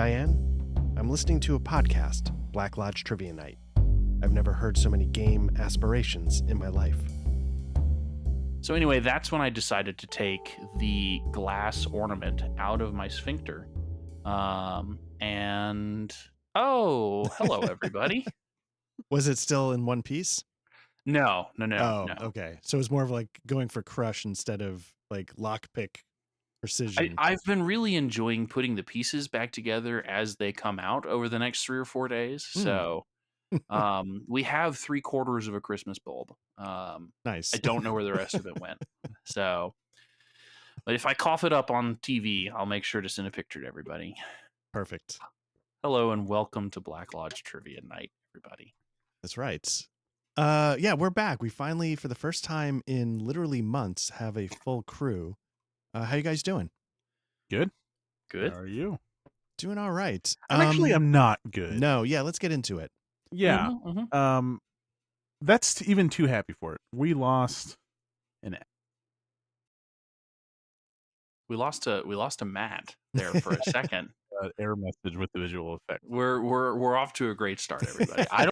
Diane, I'm listening to a podcast, Black Lodge Trivia Night. I've never heard so many game aspirations in my life. So anyway, that's when I decided to take the glass ornament out of my sphincter. And hello everybody. Was it still in one piece? No. Oh, okay. So it was more of like going for crush instead of like lockpick precision. I've been really enjoying putting the pieces back together as they come out over the next 3 or 4 days. So we have 3/4 of a Christmas bulb. Nice. I don't know where the rest of it went. So, but if I cough it up on TV, I'll make sure to send a picture to everybody. Perfect. Hello and welcome to Black Lodge Trivia Night, everybody. That's right. Yeah, we're back. We finally, for the first time in literally months, have a full crew. How you guys doing? Good. Good. How are you? Doing all right. I'm not good. No, yeah, let's get into it. Yeah. That's even too happy for it. We lost We lost a Matt there for a second. error message with the visual effect. We're off to a great start, everybody. I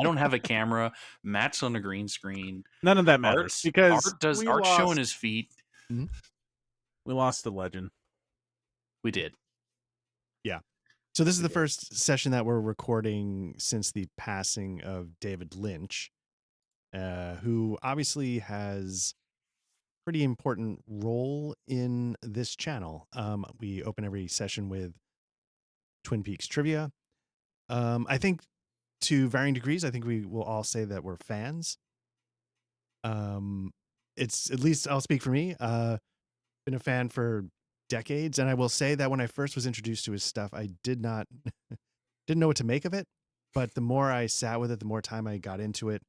don't have a camera. Matt's on a green screen. None of that matters because Art's showing his feet. Mm-hmm. We lost a legend. We did. Yeah. So this is the first session that we're recording since the passing of David Lynch, who obviously has a pretty important role in this channel. We open every session with Twin Peaks trivia. I think to varying degrees, I think we will all say that we're fans. It's, at least I'll speak for me, been a fan for decades, and I will say that when I first was introduced to his stuff, I didn't know what to make of it, but the more I sat with it, the more time I got into it,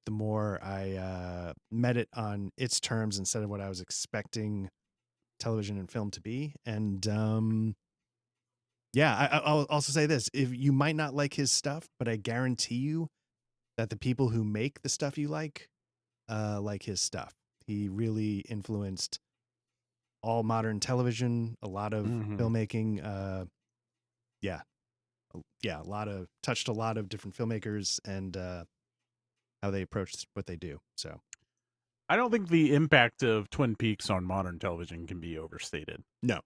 the more I met it on its terms instead of what I was expecting television and film to be. And yeah, I'll also say this: if you might not like his stuff, but I guarantee you that the people who make the stuff you like his stuff. He really influenced all modern television, a lot of filmmaking. Touched a lot of different filmmakers and how they approach what they do. So I don't think the impact of Twin Peaks on modern television can be overstated. No.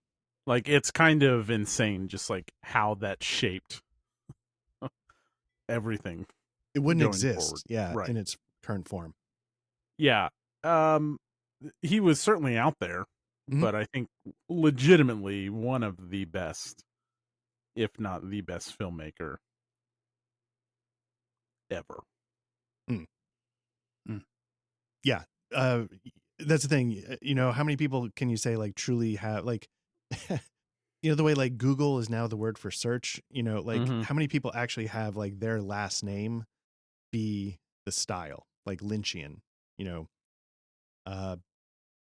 Like, it's kind of insane just like how that shaped everything. It wouldn't exist, right. in its current form. Yeah. He was certainly out there, but I think legitimately one of the best, if not the best filmmaker ever. Yeah. That's the thing. You know, how many people can you say like truly have like, you know, the way like Google is now the word for search, you know, like how many people actually have like their last name be the style, like Lynchian, you know?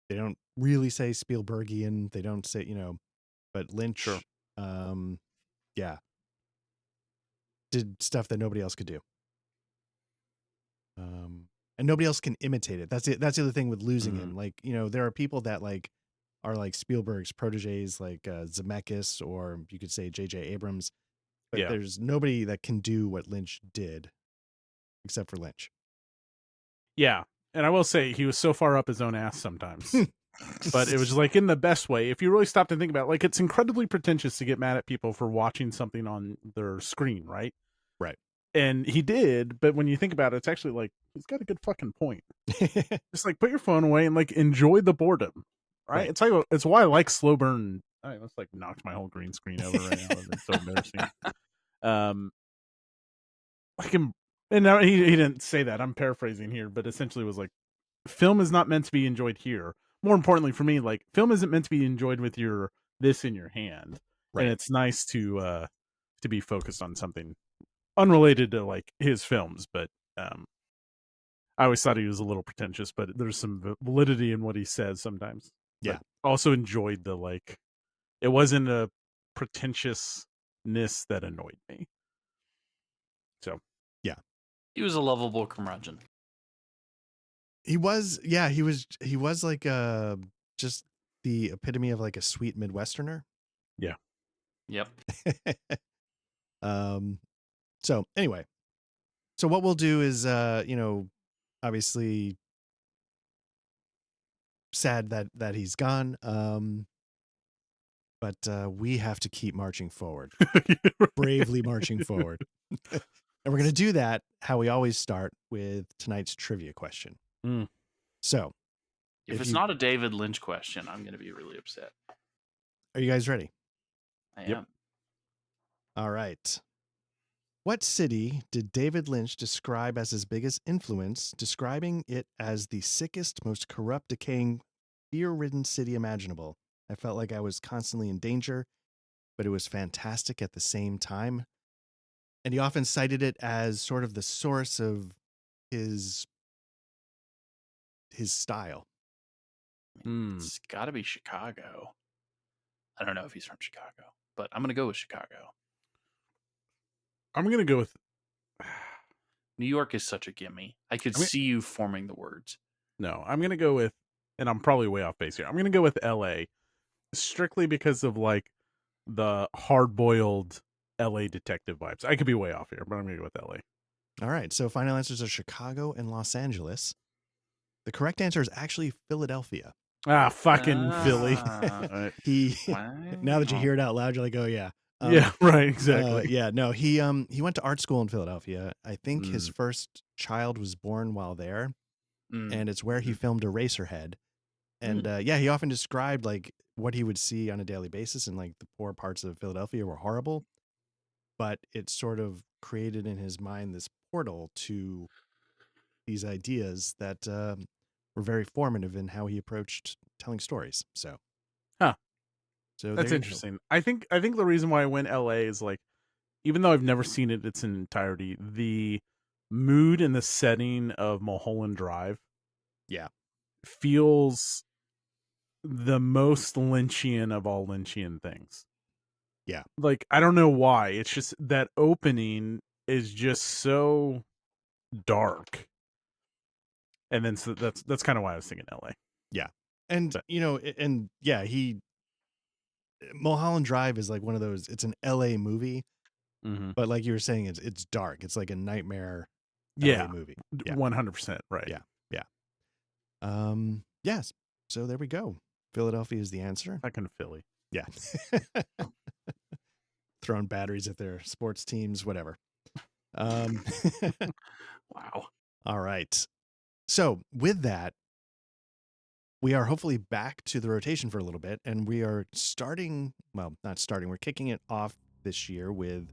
They don't really say Spielbergian. They don't say, you know, but Lynch, Sure. Yeah, did stuff that nobody else could do. And nobody else can imitate it. That's it. That's the other thing with losing him. Like, you know, there are people that like are like Spielberg's proteges, like Zemeckis, or you could say J.J. Abrams. But there's nobody that can do what Lynch did, except for Lynch. Yeah, and I will say he was so far up his own ass sometimes. But it was like in the best way. If you really stopped and think about it, like, it's incredibly pretentious to get mad at people for watching something on their screen, right? Right. And he did, but when you think about it, it's actually like, he's got a good fucking point. Just like put your phone away and like enjoy the boredom, right? It's why I like slow burn. I almost like knocked my whole green screen over right now. It's so embarrassing. And now he didn't say that. I'm paraphrasing here, but essentially was like, film is not meant to be enjoyed here. More importantly for me, like, film isn't meant to be enjoyed with this in your hand. Right. And it's nice to be focused on something unrelated to like his films, but I always thought he was a little pretentious, but there's some validity in what he says sometimes. Yeah. But also enjoyed the, like, it wasn't a pretentiousness that annoyed me. So yeah, he was a lovable curmudgeon. He was, yeah, he was like just the epitome of like a sweet Midwesterner. Yeah. Yep. So anyway, so what we'll do is, obviously sad that he's gone. But we have to keep marching forward, bravely marching forward. And we're going to do that how we always start with tonight's trivia question. So, if it's not a David Lynch question, I'm going to be really upset. Are you guys ready? I am. All right. What city did David Lynch describe as his biggest influence, describing it as the sickest, most corrupt, decaying, fear-ridden city imaginable? I felt like I was constantly in danger, but it was fantastic at the same time. And he often cited it as sort of the source of his style. It's got to be Chicago. I don't know if he's from Chicago, but I'm going to go with Chicago. I'm going to go with... New York is such a gimme. I could see you forming the words. No, I'm going to go with, and I'm probably way off base here, I'm going to go with LA, strictly because of like the hard-boiled LA detective vibes. I could be way off here, but I'm going to go with LA. All right, so final answers are Chicago and Los Angeles. The correct answer is actually Philadelphia. Ah, fucking Philly. Now that you hear it out loud, you're like, oh yeah. Yeah, right, exactly. He went to art school in Philadelphia. I think his first child was born while there, and it's where he filmed Eraserhead. And he often described like what he would see on a daily basis, and like the poor parts of Philadelphia were horrible, but it sort of created in his mind this portal to these ideas that were very formative in how he approached telling stories. So, so that's interesting. I think the reason why I went LA is like, even though I've never seen it its entirety, the mood and the setting of Mulholland Drive, feels the most Lynchian of all Lynchian things. Yeah, like I don't know why. It's just that opening is just so dark. And then so that's kind of why I was thinking LA. Yeah. And Mulholland Drive is like one of those, it's an LA movie, but like you were saying, it's dark. It's like a nightmare LA movie. 100%. Right. Yeah. Yes. So there we go. Philadelphia is the answer. Fucking Philly. Yeah. Throwing batteries at their sports teams, whatever. Wow. All right. So with that, we are hopefully back to the rotation for a little bit, and we are we're kicking it off this year with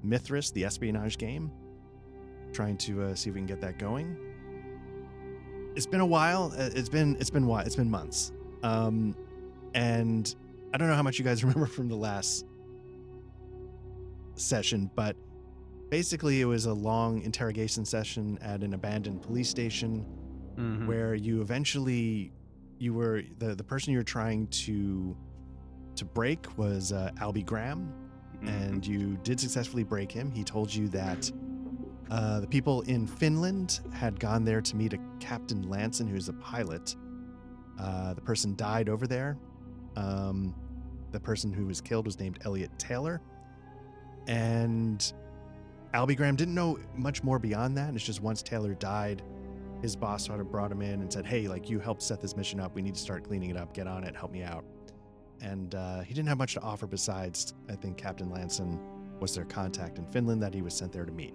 Mythras, the espionage game, trying to see if we can get that going. It's been a while. It's been months. And I don't know how much you guys remember from the last session, but basically it was a long interrogation session at an abandoned police station where you eventually were the person you're trying to break was Albie Graham, and you did successfully break him. He told you that the people in Finland had gone there to meet a Captain Lanson, who's a pilot. The person died over there. The person who was killed was named Elliot Taylor. And Albie Graham didn't know much more beyond that. It's just once Taylor died, his boss sort of brought him in and said, hey, like, you helped set this mission up. We need to start cleaning it up. Get on it. Help me out. And he didn't have much to offer besides, I think, Captain Lanson was their contact in Finland that he was sent there to meet.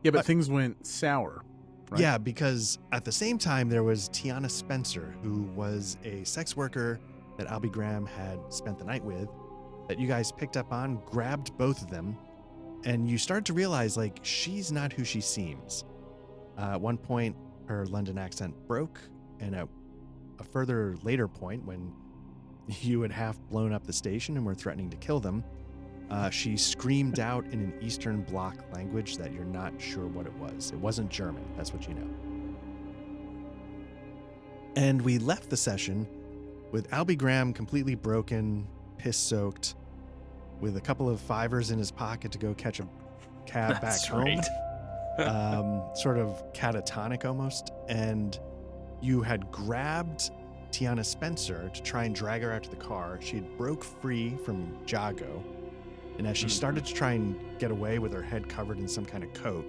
Yeah, but things went sour. Right? Yeah, because at the same time, there was Tiana Spencer, who was a sex worker that Albie Graham had spent the night with, that you guys picked up on, grabbed both of them, and you start to realize, like, she's not who she seems. At one point, her London accent broke, and at a further later point, when you had half blown up the station and were threatening to kill them, she screamed out in an Eastern Bloc language that you're not sure what it was. It wasn't German, that's what you know. And we left the session with Albie Graham completely broken, piss-soaked, with a couple of fivers in his pocket to go catch a cab back home. Sort of catatonic almost. And you had grabbed Tiana Spencer to try and drag her out to the car. She had broke free from Jago, and as she started to try and get away with her head covered in some kind of coat,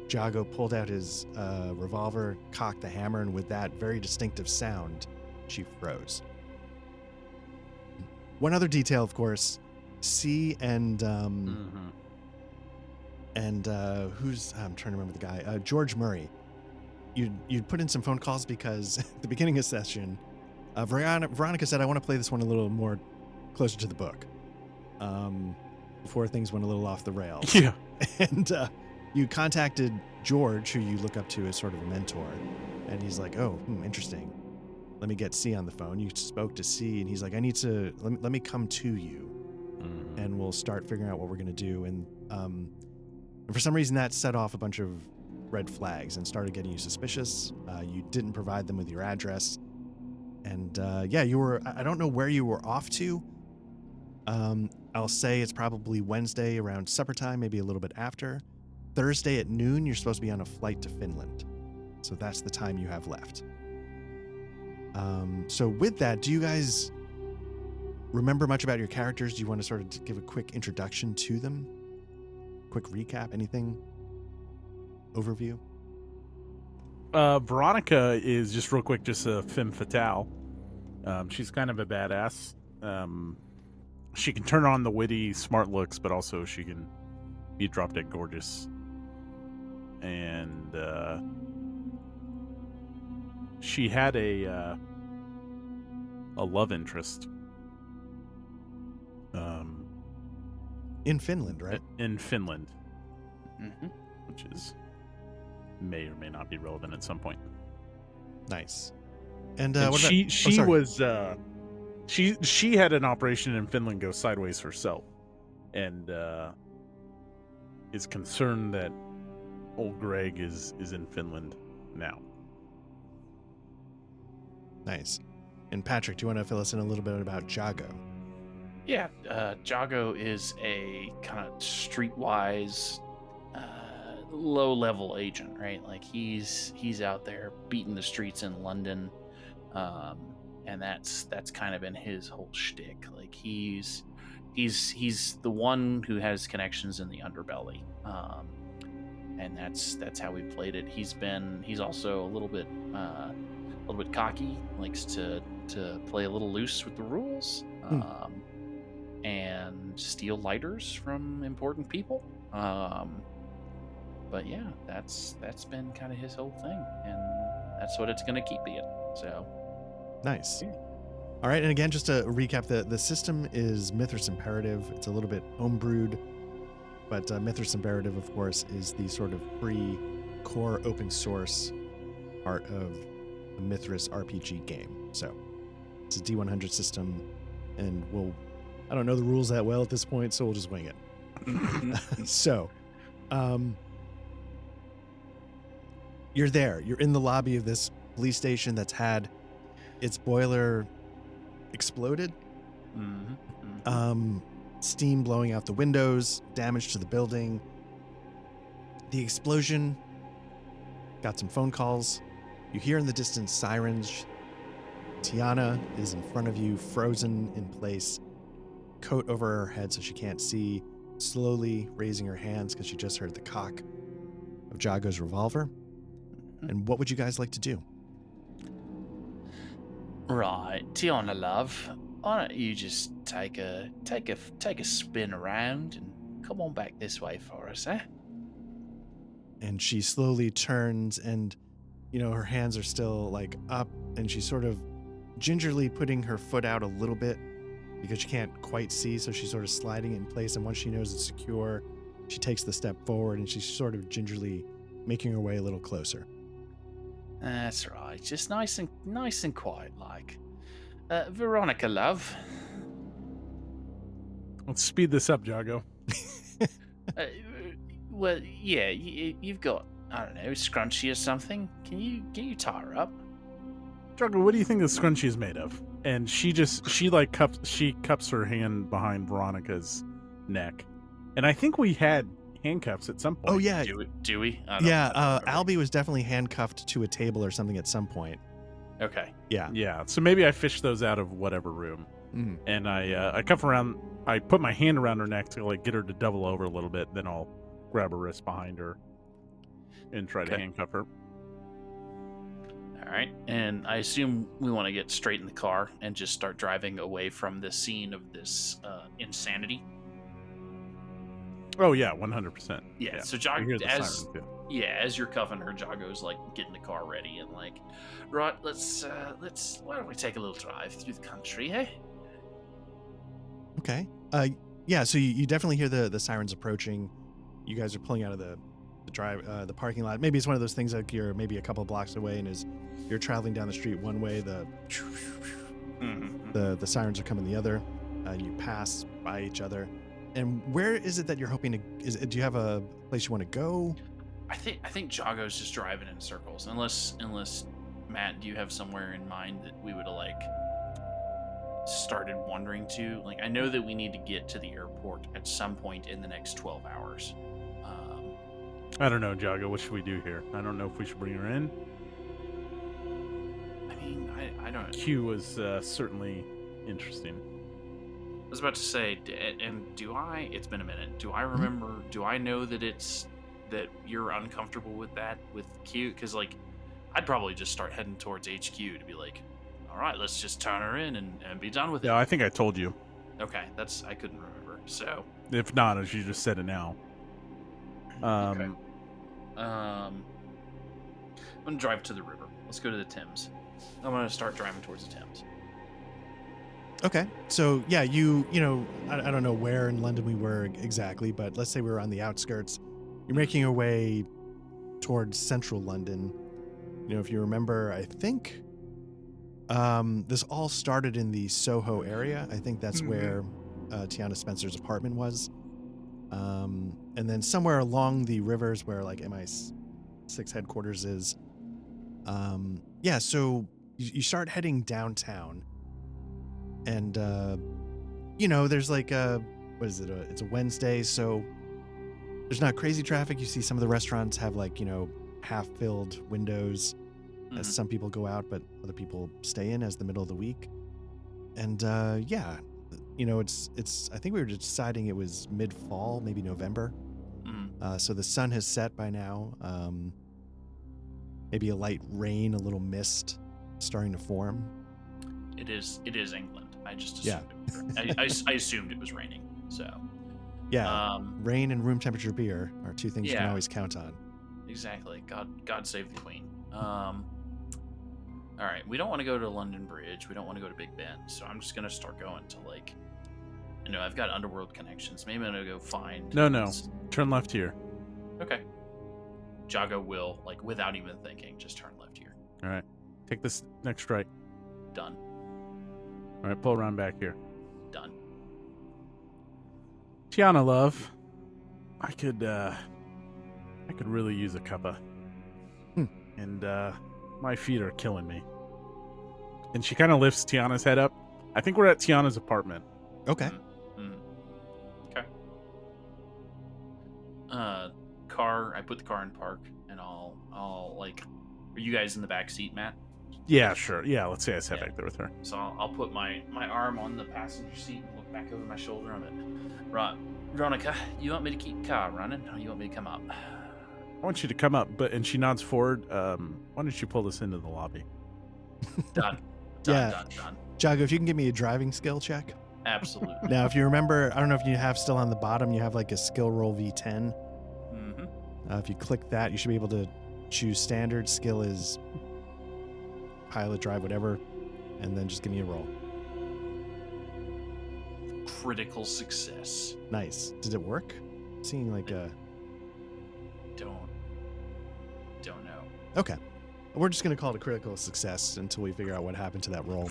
Jago pulled out his revolver, cocked the hammer, and with that very distinctive sound, she froze. One other detail, of course, C and who's I'm trying to remember the guy, George Murray. You'd put in some phone calls because at the beginning of session, Veronica said, "I want to play this one a little more closer to the book." Before things went a little off the rails. Yeah. And you contacted George, who you look up to as sort of a mentor, and he's like, "Oh, interesting. Let me get C on the phone." You spoke to C, and he's like, "I need to let me come to you, and we'll start figuring out what we're gonna do." And for some reason, that set off a bunch of red flags and started getting you suspicious. You didn't provide them with your address, and you were. I don't know where you were off to. I'll say it's probably Wednesday around supper time, maybe a little bit after. Thursday at noon, you're supposed to be on a flight to Finland. So that's the time you have left. So with that, do you guys remember much about your characters? Do you want to sort of give a quick introduction to them? Quick recap, anything? Overview? Veronica is, just real quick, just a femme fatale. She's kind of a badass. She can turn on the witty, smart looks, but also she can be drop-dead gorgeous. And she had a love interest. In Finland, right? In Finland. Which is may or may not be relevant at some point. Nice. And And what she about, she had an operation in Finland go sideways herself, and is concerned that old Greg is in Finland now. Nice. And Patrick, do you want to fill us in a little bit about Jago? Yeah, Jago is a kind of streetwise, low-level agent, right? Like he's out there beating the streets in London, and that's kind of been his whole shtick. Like he's the one who has connections in the underbelly, and that's how we played it. He's also a little bit cocky, likes to play a little loose with the rules. And steal lighters from important people. But yeah, that's been kind of his whole thing, and that's what it's going to keep being. So Nice. All right, and again, just to recap, the system is Mythras Imperative. It's a little bit homebrewed, but Mythras Imperative, of course, is the sort of free core open source part of the Mythras RPG game. So it's a D100 system, and I don't know the rules that well at this point, so we'll just wing it. So, you're there. You're in the lobby of this police station that's had its boiler exploded. Steam blowing out the windows, damage to the building. The explosion got some phone calls. You hear in the distance sirens. Tiana is in front of you, frozen in place, coat over her head so she can't see, slowly raising her hands because she just heard the cock of Jago's revolver. And what would you guys like to do? Right, Tiana, love, why don't you just take a spin around and come on back this way for us, eh? And she slowly turns, and her hands are still like up, and she's sort of gingerly putting her foot out a little bit because she can't quite see, so she's sort of sliding it in place. And once she knows it's secure, she takes the step forward, and she's sort of gingerly making her way a little closer. That's right, just nice and quiet like. Veronica, love. Let's speed this up, Jago. Well, yeah, you've got, I don't know, a scrunchie or something. Can you tie her up? Jago, what do you think the scrunchie is made of? And she cups her hand behind Veronica's neck. And I think we had handcuffs at some point. Oh, yeah. Do we? Yeah, Albie was definitely handcuffed to a table or something at some point. Okay. Yeah. Yeah. So maybe I fish those out of whatever room, Mhm. and I cuff around. I put my hand around her neck to like get her to double over a little bit. Then I'll grab her wrist behind her and try to Okay. handcuff her. All right. And I assume we want to get straight in the car and just start driving away from the scene of this insanity. Oh yeah, 100%. Yeah. So I hear the as siren too. as you're cuffing her, Jago's like getting the car ready and like, right, let's why don't we take a little drive through the country, eh? Okay. Yeah. So you definitely hear the sirens approaching. You guys are pulling out of the parking lot. Maybe it's one of those things like you're maybe a couple blocks away, and as you're traveling down the street one way, the sirens are coming the other. You pass by each other. And where is it that you're hoping to? Do you have a place you want to go? I think Jago's just driving in circles. Unless Matt, do you have somewhere in mind that we would have like started wandering to? Like, I know that we need to get to the airport at some point in the next 12 hours. I don't know, Jago. What should we do here? I don't know if we should bring her in. I mean, I don't. Q was certainly interesting. I was about to say, and do I? It's been a minute. Do I remember? Do I know that that you're uncomfortable with that with Q? Because like, I'd probably just start heading towards HQ to be like, all right, let's just turn her in and be done with it. Yeah, I think I told you. Okay, I couldn't remember. So If not, as you just said it now. okay. I'm gonna drive to the river. Let's go to the Thames. I'm gonna start driving towards the Thames. Okay. So yeah, you know, I don't know where in London we were exactly, but let's say we were on the outskirts. You're making your way towards central London. You know, if you remember, I think this all started in the Soho area. I think that's where Tiana Spencer's apartment was. And then somewhere along the rivers where like MI6 headquarters is. Yeah, so you start heading downtown. And, you know, there's like what is it? It's a Wednesday, so there's not crazy traffic. You see some of the restaurants have like, you know, half-filled windows as some people go out, but other people stay in as the middle of the week. And, yeah, you know, it's. I think we were deciding it was mid-fall, maybe November. So the sun has set by now. Maybe a light rain, a little mist starting to form. It is England. I just assumed I assumed it was raining. So yeah, rain and room temperature beer are two things you can always count on. Exactly. God save the Queen. All right, we don't want to go to London Bridge. We don't want to go to Big Ben. So I'm just gonna start going to like, you know, I've got underworld connections. Maybe I'm gonna go find. No. Turn left here. Okay. Jago will, like, without even thinking, just turn left here. All right. Take this next right. Done. All right, pull around back here. Done. Tiana, love, I could really use a cuppa. And my feet are killing me. And she kind of lifts Tiana's head up. I think we're at Tiana's apartment. Okay. Okay. Car. I put the car in park, and I'll like. Are you guys in the back seat, Matt? Yeah, sure. Yeah, let's say I sat back there with her. So I'll put my arm on the passenger seat and look back over my shoulder on it. Right, Veronica, you want me to keep the car running, or you want me to come up? I want you to come up, and she nods forward. Why don't you pull us into the lobby? Done. Done. Jago, if you can give me a driving skill check. Absolutely. Now, if you remember, I don't know if you have still on the bottom, you have like a skill roll V10. If you click that, you should be able to choose standard. Skill is pilot, drive, whatever, and then just give me a roll. Critical success. Nice. Did it work? Seeing like a... Don't know. Okay. We're just going to call it a critical success until we figure out what happened to that roll.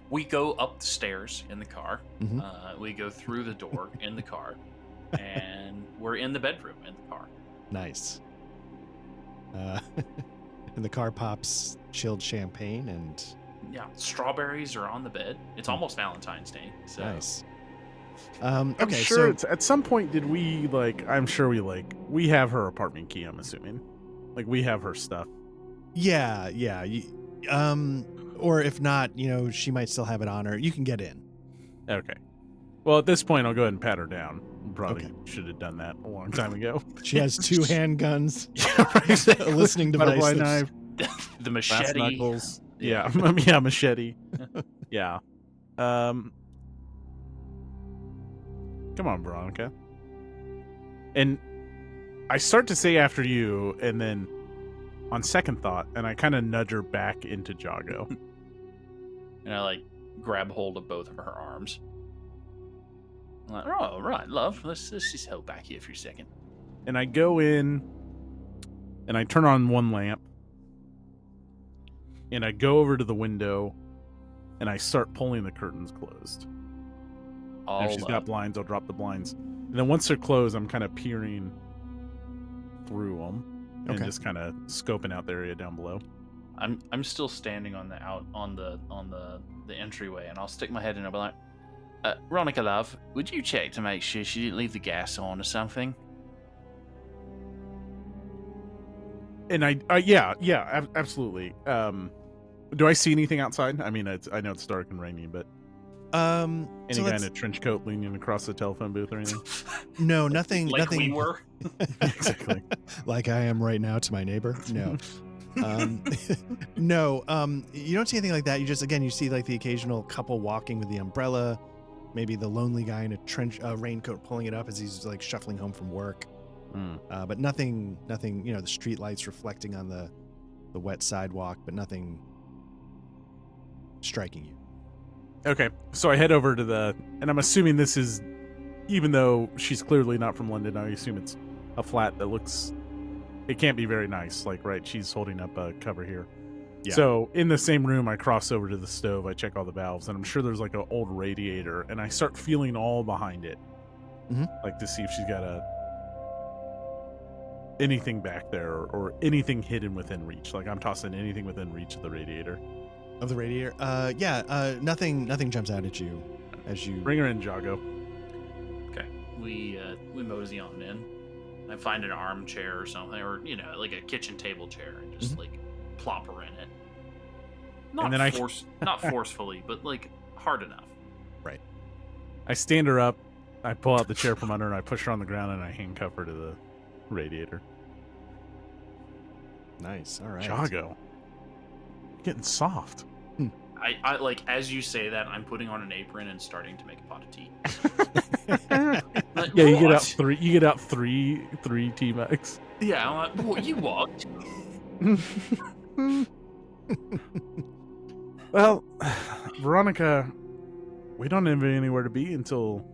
We go up the stairs in the car. We go through the door in the car. And we're in the bedroom in the car. Nice. And the car pops chilled champagne and... Yeah, strawberries are on the bed. It's almost Valentine's Day. So. Nice. Okay, I'm sure it's, at some point did we we have her apartment key, I'm assuming. Like we have her stuff. Yeah. Or if not, she might still have it on her. You can get in. Okay. Well, at this point, I'll go ahead and pat her down. Probably Okay. should have done that a long time ago. She has 2 handguns, Yeah, a listening device. Butterfly knife, The brass machete. knuckles. Yeah, yeah, machete. Yeah. Come on, Veronica. And I start to say after you, and then on second thought, and I kind of nudge her back into Jago. And I grab hold of both of her arms. I'm like, oh, right, love. Let's just hold back here for a second. And I go in, and I turn on one lamp, and I go over to the window, and I start pulling the curtains closed. And if she's got blinds, I'll drop the blinds. And then once they're closed, I'm kind of peering through them and just kind of scoping out the area down below. I'm still standing on the entryway, and I'll stick my head in and I'll be like, Veronica, love, would you check to make sure she didn't leave the gas on or something? And yeah, absolutely. Do I see anything outside? I mean, I know it's dark and rainy, but any guy in a trench coat leaning across the telephone booth or anything? No, nothing. Like nothing. we were. Exactly. Like I am right now to my neighbor. No. No. You don't see anything like that. You see like the occasional couple walking with the umbrella, maybe the lonely guy in a raincoat pulling it up as he's like shuffling home from work. But nothing. The street lights reflecting on the wet sidewalk, but nothing striking you. Okay, so I head over to and I'm assuming this is, even though she's clearly not from London, I assume it's a flat that looks, it can't be very nice. Right, she's holding up a cover here. Yeah. So in the same room, I cross over to the stove, I check all the valves, and I'm sure there's like an old radiator, and I start feeling all behind it, to see if she's got anything back there or anything hidden within reach. Like I'm tossing anything within reach of the radiator. Of the radiator? Nothing jumps out at you as you bring her in, Jago. Okay. We mosey on in. I find an armchair or something, or like a kitchen table chair, and just plop her in it. Not forcefully, but hard enough. Right. I stand her up, I pull out the chair from under her, and I push her on the ground, and I handcuff her to the radiator. Nice. All right. Jago. Getting soft. I as you say that, I'm putting on an apron and starting to make a pot of tea. Yeah, you get out three tea bags. Yeah, I'm like, what, you what? Well, Veronica, we don't have anywhere to be until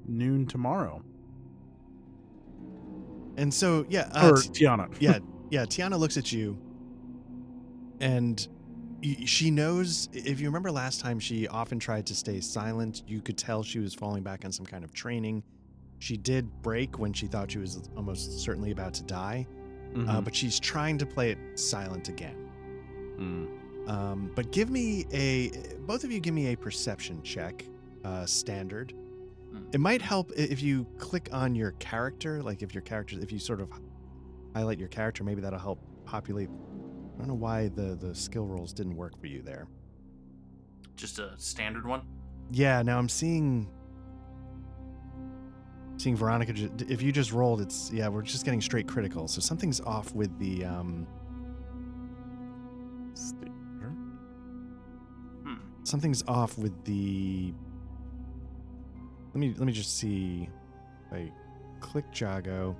noon tomorrow. And so or Tiana. Yeah, Tiana looks at you, and she knows. If you remember last time, she often tried to stay silent. You could tell she was falling back on some kind of training. She did break when she thought she was almost certainly about to die, but she's trying to play it silent again. But both of you give me a perception check, standard. It might help if you click on your character, if you sort of highlight your character, maybe that'll help populate. I don't know why the skill rolls didn't work for you there. Just a standard one? Yeah, now I'm seeing Veronica. If you just rolled, we're just getting straight critical. So something's off with the something's off with the. Let me just see. If I click Jago.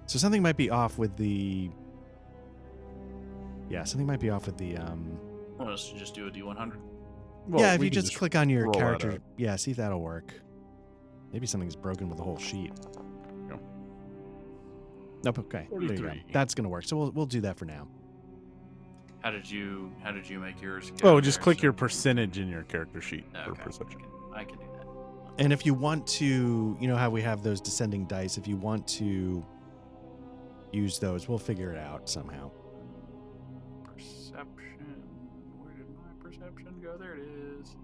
So something might be off with the. Yeah, something might be off with the. Want us to just do a D100? Well, yeah, if you just click on your character, see if that'll work. Maybe something's broken with the whole sheet. No. Nope. Okay. 43. That's gonna work. So we'll do that for now. How did you make yours? Oh, just click your percentage in your character sheet for perception. I can do that. And if you want to, how we have those descending dice. If you want to use those, we'll figure it out somehow. Perception. Where did my perception go? There it is.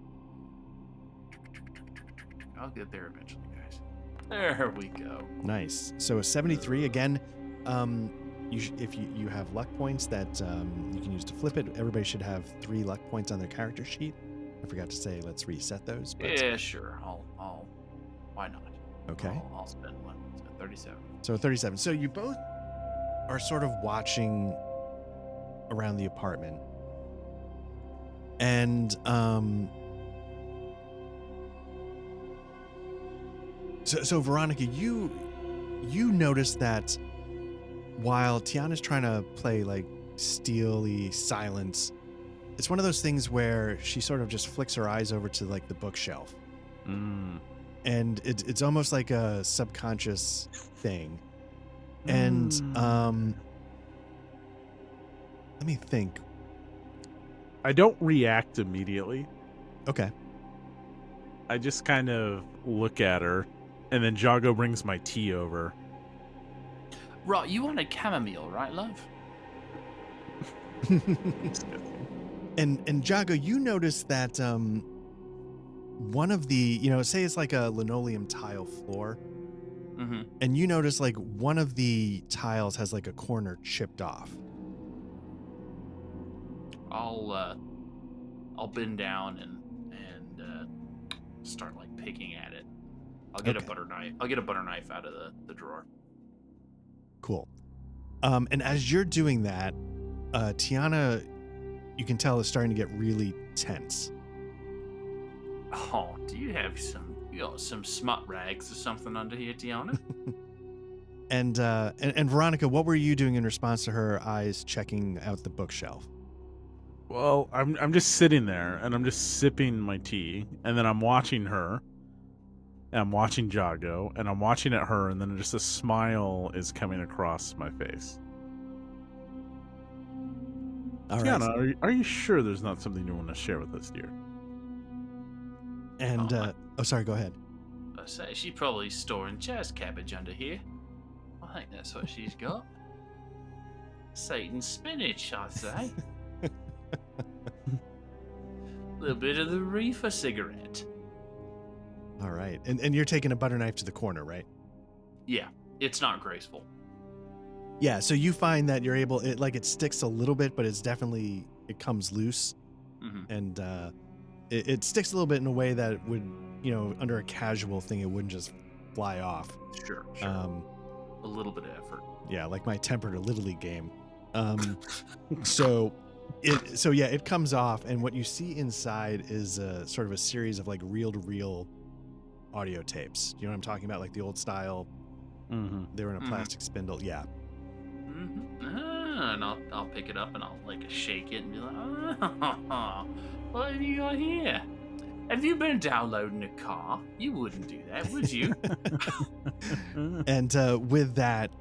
I'll get there eventually, guys. There we go. Nice. So a 73 again. if you have luck points that you can use to flip it. Everybody should have 3 luck points on their character sheet. I forgot to say let's reset those. But Yeah, sure. I'll. Why not? okay. I'll spend one. So 37. So 37. So you both are sort of watching around the apartment, and so Veronica, you notice that while Tiana's trying to play like steely silence, it's one of those things where she sort of just flicks her eyes over to like the bookshelf, and it's almost like a subconscious thing. And let me think. I don't react immediately. Okay. I just kind of look at her, and then Jago brings my tea over. Right, you want a chamomile, right, love? And Jago, you notice that one of the, say it's like a linoleum tile floor, and you notice like one of the tiles has like a corner chipped off. I'll bend down and start like picking at it. I'll get a butter knife. I'll get a butter knife out of the drawer. Cool. And as you're doing that, Tiana, you can tell, is starting to get really tense. Oh, do you have some smut rags or something under here, Tiana? And Veronica, what were you doing in response to her eyes checking out the bookshelf? Well, I'm just sitting there, and I'm just sipping my tea, and then I'm watching her, and I'm watching Jago, and I'm watching at her, and then just a smile is coming across my face. All Tiana, right. are you sure there's not something you want to share with us, dear? And sorry, go ahead. I say she's probably storing jazz cabbage under here. I think that's what she's got. Satan's spinach, I say. A little bit of the reefer cigarette. All right. And you're taking a butter knife to the corner, right? Yeah, it's not graceful. Yeah, so you find that you're able, it sticks a little bit, but it comes loose. And it sticks a little bit in a way that would, under a casual thing, it wouldn't just fly off. Sure. A little bit of effort. Yeah, like my tempered Little League game. So it comes off, and what you see inside is sort of a series of like reel-to-reel audio tapes. You know what I'm talking about? Like the old style. They were in a plastic spindle. Yeah. And I'll pick it up and I'll like shake it and be like, oh, what have you got here? Have you been downloading a car? You wouldn't do that, would you? And with that,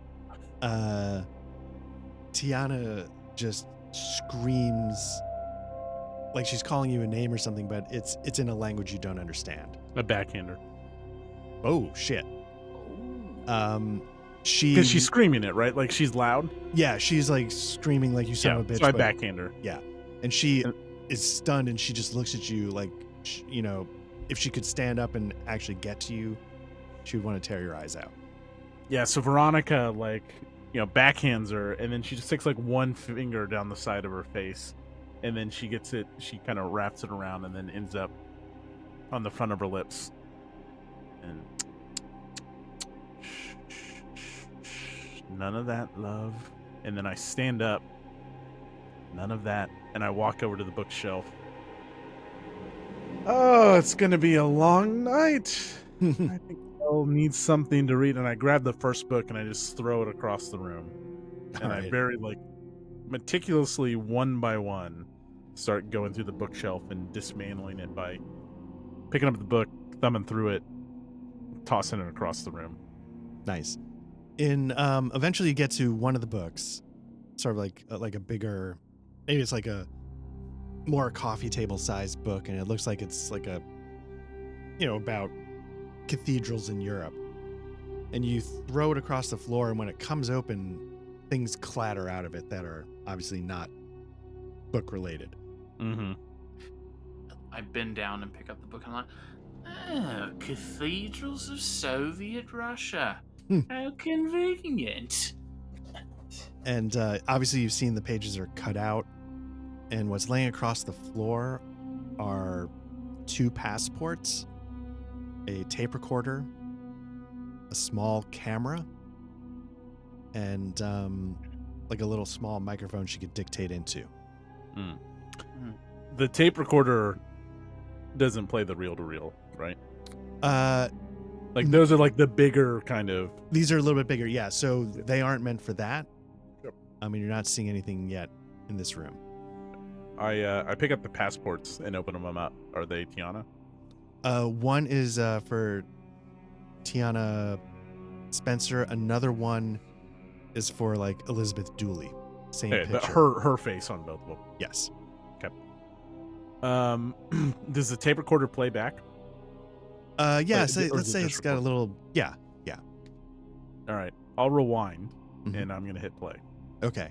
Tiana just screams like she's calling you a name or something, but it's in a language you don't understand. A backhander. Oh shit. Oh. Because she's screaming it, right? Like she's loud. Yeah, she's like screaming like you son of a bitch. So I backhand her. Yeah, and she is stunned, and she just looks at you like, if she could stand up and actually get to you, she would want to tear your eyes out. Yeah. So Veronica backhands her, and then she just takes like one finger down the side of her face, and then she gets it. She kind of wraps it around, and then ends up on the front of her lips, and. None of that, love. And then I stand up. None of that. And I walk over to the bookshelf. Oh, it's going to be a long night. I think I'll need something to read. And I grab the first book and I just throw it across the room. And I very meticulously, one by one, start going through the bookshelf and dismantling it by picking up the book, thumbing through it, tossing it across the room. Nice. Eventually you get to one of the books, sort of like a bigger, maybe it's like a more coffee table sized book, and it looks like it's like a, about cathedrals in Europe. And you throw it across the floor, and when it comes open, things clatter out of it that are obviously not book related. I bend down and pick up the book, and I'm like, cathedrals of Soviet Russia. How convenient. And obviously you've seen the pages are cut out, and what's laying across the floor are 2 passports, a tape recorder, a small camera, and like a little small microphone she could dictate into. The tape recorder doesn't play the reel-to-reel, right? Like those are like the bigger kind of. These are a little bit bigger, yeah. So they aren't meant for that. Yep. I mean, you're not seeing anything yet in this room. I pick up the passports and open them up. Are they Tiana? One is for Tiana Spencer. Another one is for like Elizabeth Dooley. Same picture. Her face on both of them. Yes. Okay. Does the tape recorder play back? Yeah. So let's say it's got a little. Yeah. All right. I'll rewind, Mhm. and I'm gonna hit play. Okay.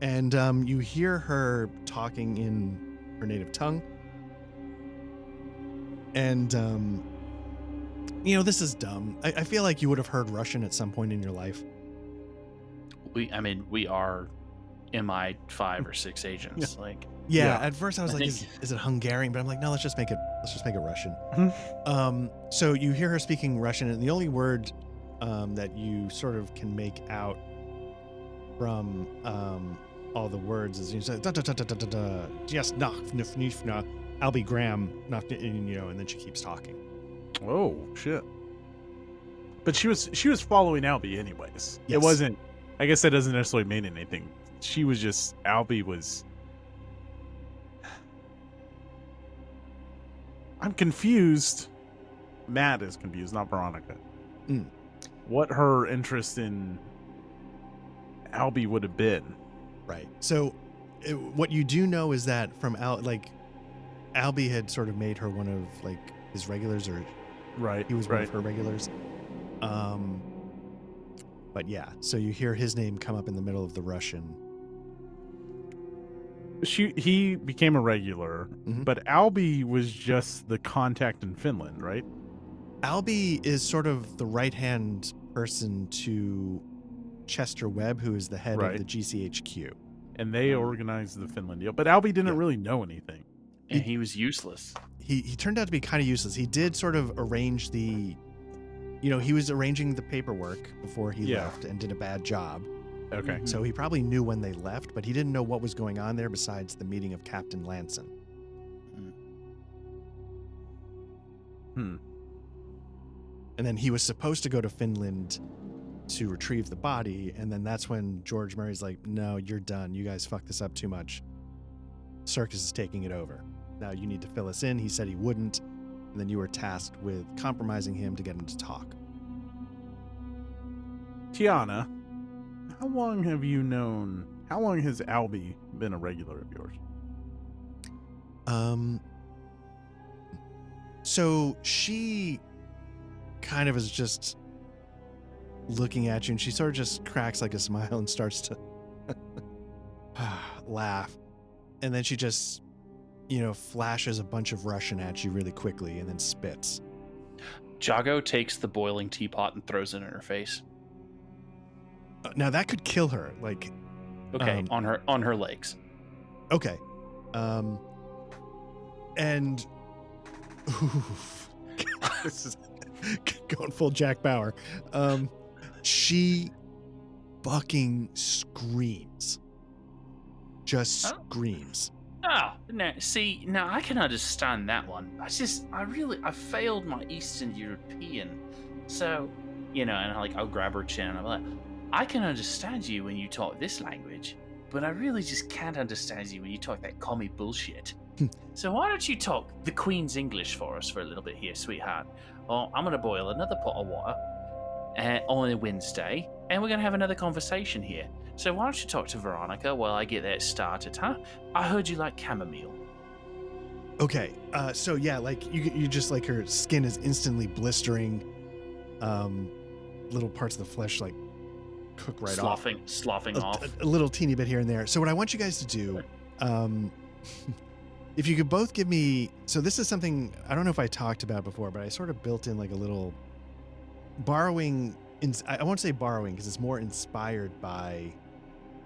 And you hear her talking in her native tongue. And, this is dumb. I feel like you would have heard Russian at some point in your life. We are MI5 or 6 agents. Like, Yeah, at first I was I like, think- is it Hungarian? But I'm like, no, let's just make it Russian. Mhm. So you hear her speaking Russian, and the only word that you sort of can make out from all the words is you say da da da da da da da, yes, nah, nif nif nah, Albie Graham, and then she keeps talking. Oh shit! But she was following Albie anyways. Yes. It wasn't. I guess that doesn't necessarily mean anything. She was just Albie was. I'm confused. Matt is confused, not Veronica. Mm. What her interest in Albie would have been. Right. So what you do know is that from Albie had sort of made her one of like his regulars, or Right. he was one of her regulars. But yeah, so you hear his name come up in the middle of the Russian. He became a regular, Mhm. but Albie was just the contact in Finland, right? Albie is sort of the right-hand person to Chester Webb, who is the head Right. of the GCHQ. And they organized the Finland deal. But Albie didn't Yeah. really know anything. and he was useless. He turned out to be kind of useless. He did sort of arrange he was arranging the paperwork before he Yeah. left and did a bad job. Okay. Mhm. So he probably knew when they left, but he didn't know what was going on there besides the meeting of Captain Lanson. Hmm. And then he was supposed to go to Finland to retrieve the body, and then that's when George Murray's like, no, you're done. You guys fucked this up too much. Circus is taking it over. Now you need to fill us in. He said he wouldn't, and then you were tasked with compromising him to get him to talk. Tiana, how long has Albie been a regular of yours? So she kind of is just looking at you, and she sort of just cracks like a smile and starts to laugh. And then she just, flashes a bunch of Russian at you really quickly and then spits. Jago takes the boiling teapot and throws it in her face. Now that could kill her. Like, Okay, on her legs. okay. And oof, this is going full Jack Bauer. She fucking screams. Just screams. Oh, no, see, now I can understand that one. I failed my Eastern European. So, and I'll grab her chin and I'm like, I can understand you when you talk this language, but I really just can't understand you when you talk that commie bullshit. So why don't you talk the Queen's English for us for a little bit here, sweetheart? Well, I'm going to boil another pot of water on a Wednesday, and we're going to have another conversation here. So why don't you talk to Veronica while I get that started, huh? I heard you like chamomile. Okay, so yeah, like you just like her skin is instantly blistering. Little parts of the flesh like cook right off. Sloughing off. A little teeny bit here and there. So what I want you guys to do, if you could both give me, so this is something I don't know if I talked about before, but I sort of built in like a little borrowing. I won't say borrowing because it's more inspired by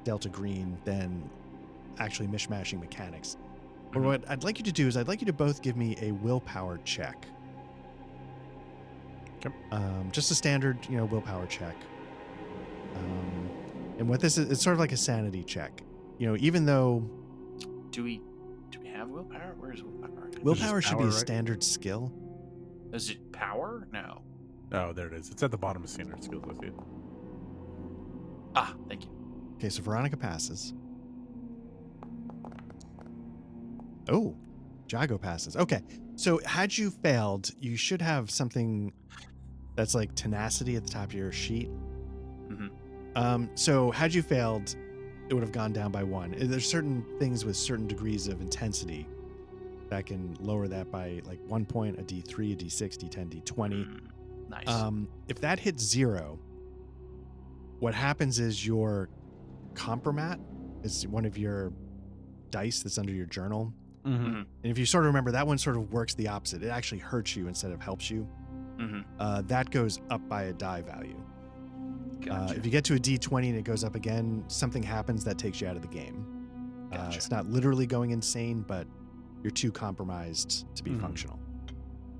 Delta Green than actually mishmashing mechanics. But what I'd like you to do is I'd like you to both give me a willpower check. Okay. Just a standard, willpower check. And what this is, it's sort of like a sanity check. Even though Do we have willpower? Where is willpower? willpower should be power, a right? standard skill. Is it power? No. Oh, there it is. It's at the bottom of standard skills. I see it. Ah, thank you. Okay, so Veronica passes. Oh, Jago passes. Okay, so had you failed, you should have something that's like tenacity at the top of your sheet. So had you failed, it would have gone down by 1. There's certain things with certain degrees of intensity that can lower that by like 1 point, a D3, a D6, D10, D20. Nice. If that hits 0, what happens is your compromat is one of your dice that's under your journal. And if you sort of remember, that one sort of works the opposite. It actually hurts you instead of helps you. That goes up by a die value. Gotcha. If you get to a D20 and it goes up again, something happens that takes you out of the game. Gotcha. It's not literally going insane, but you're too compromised to be functional.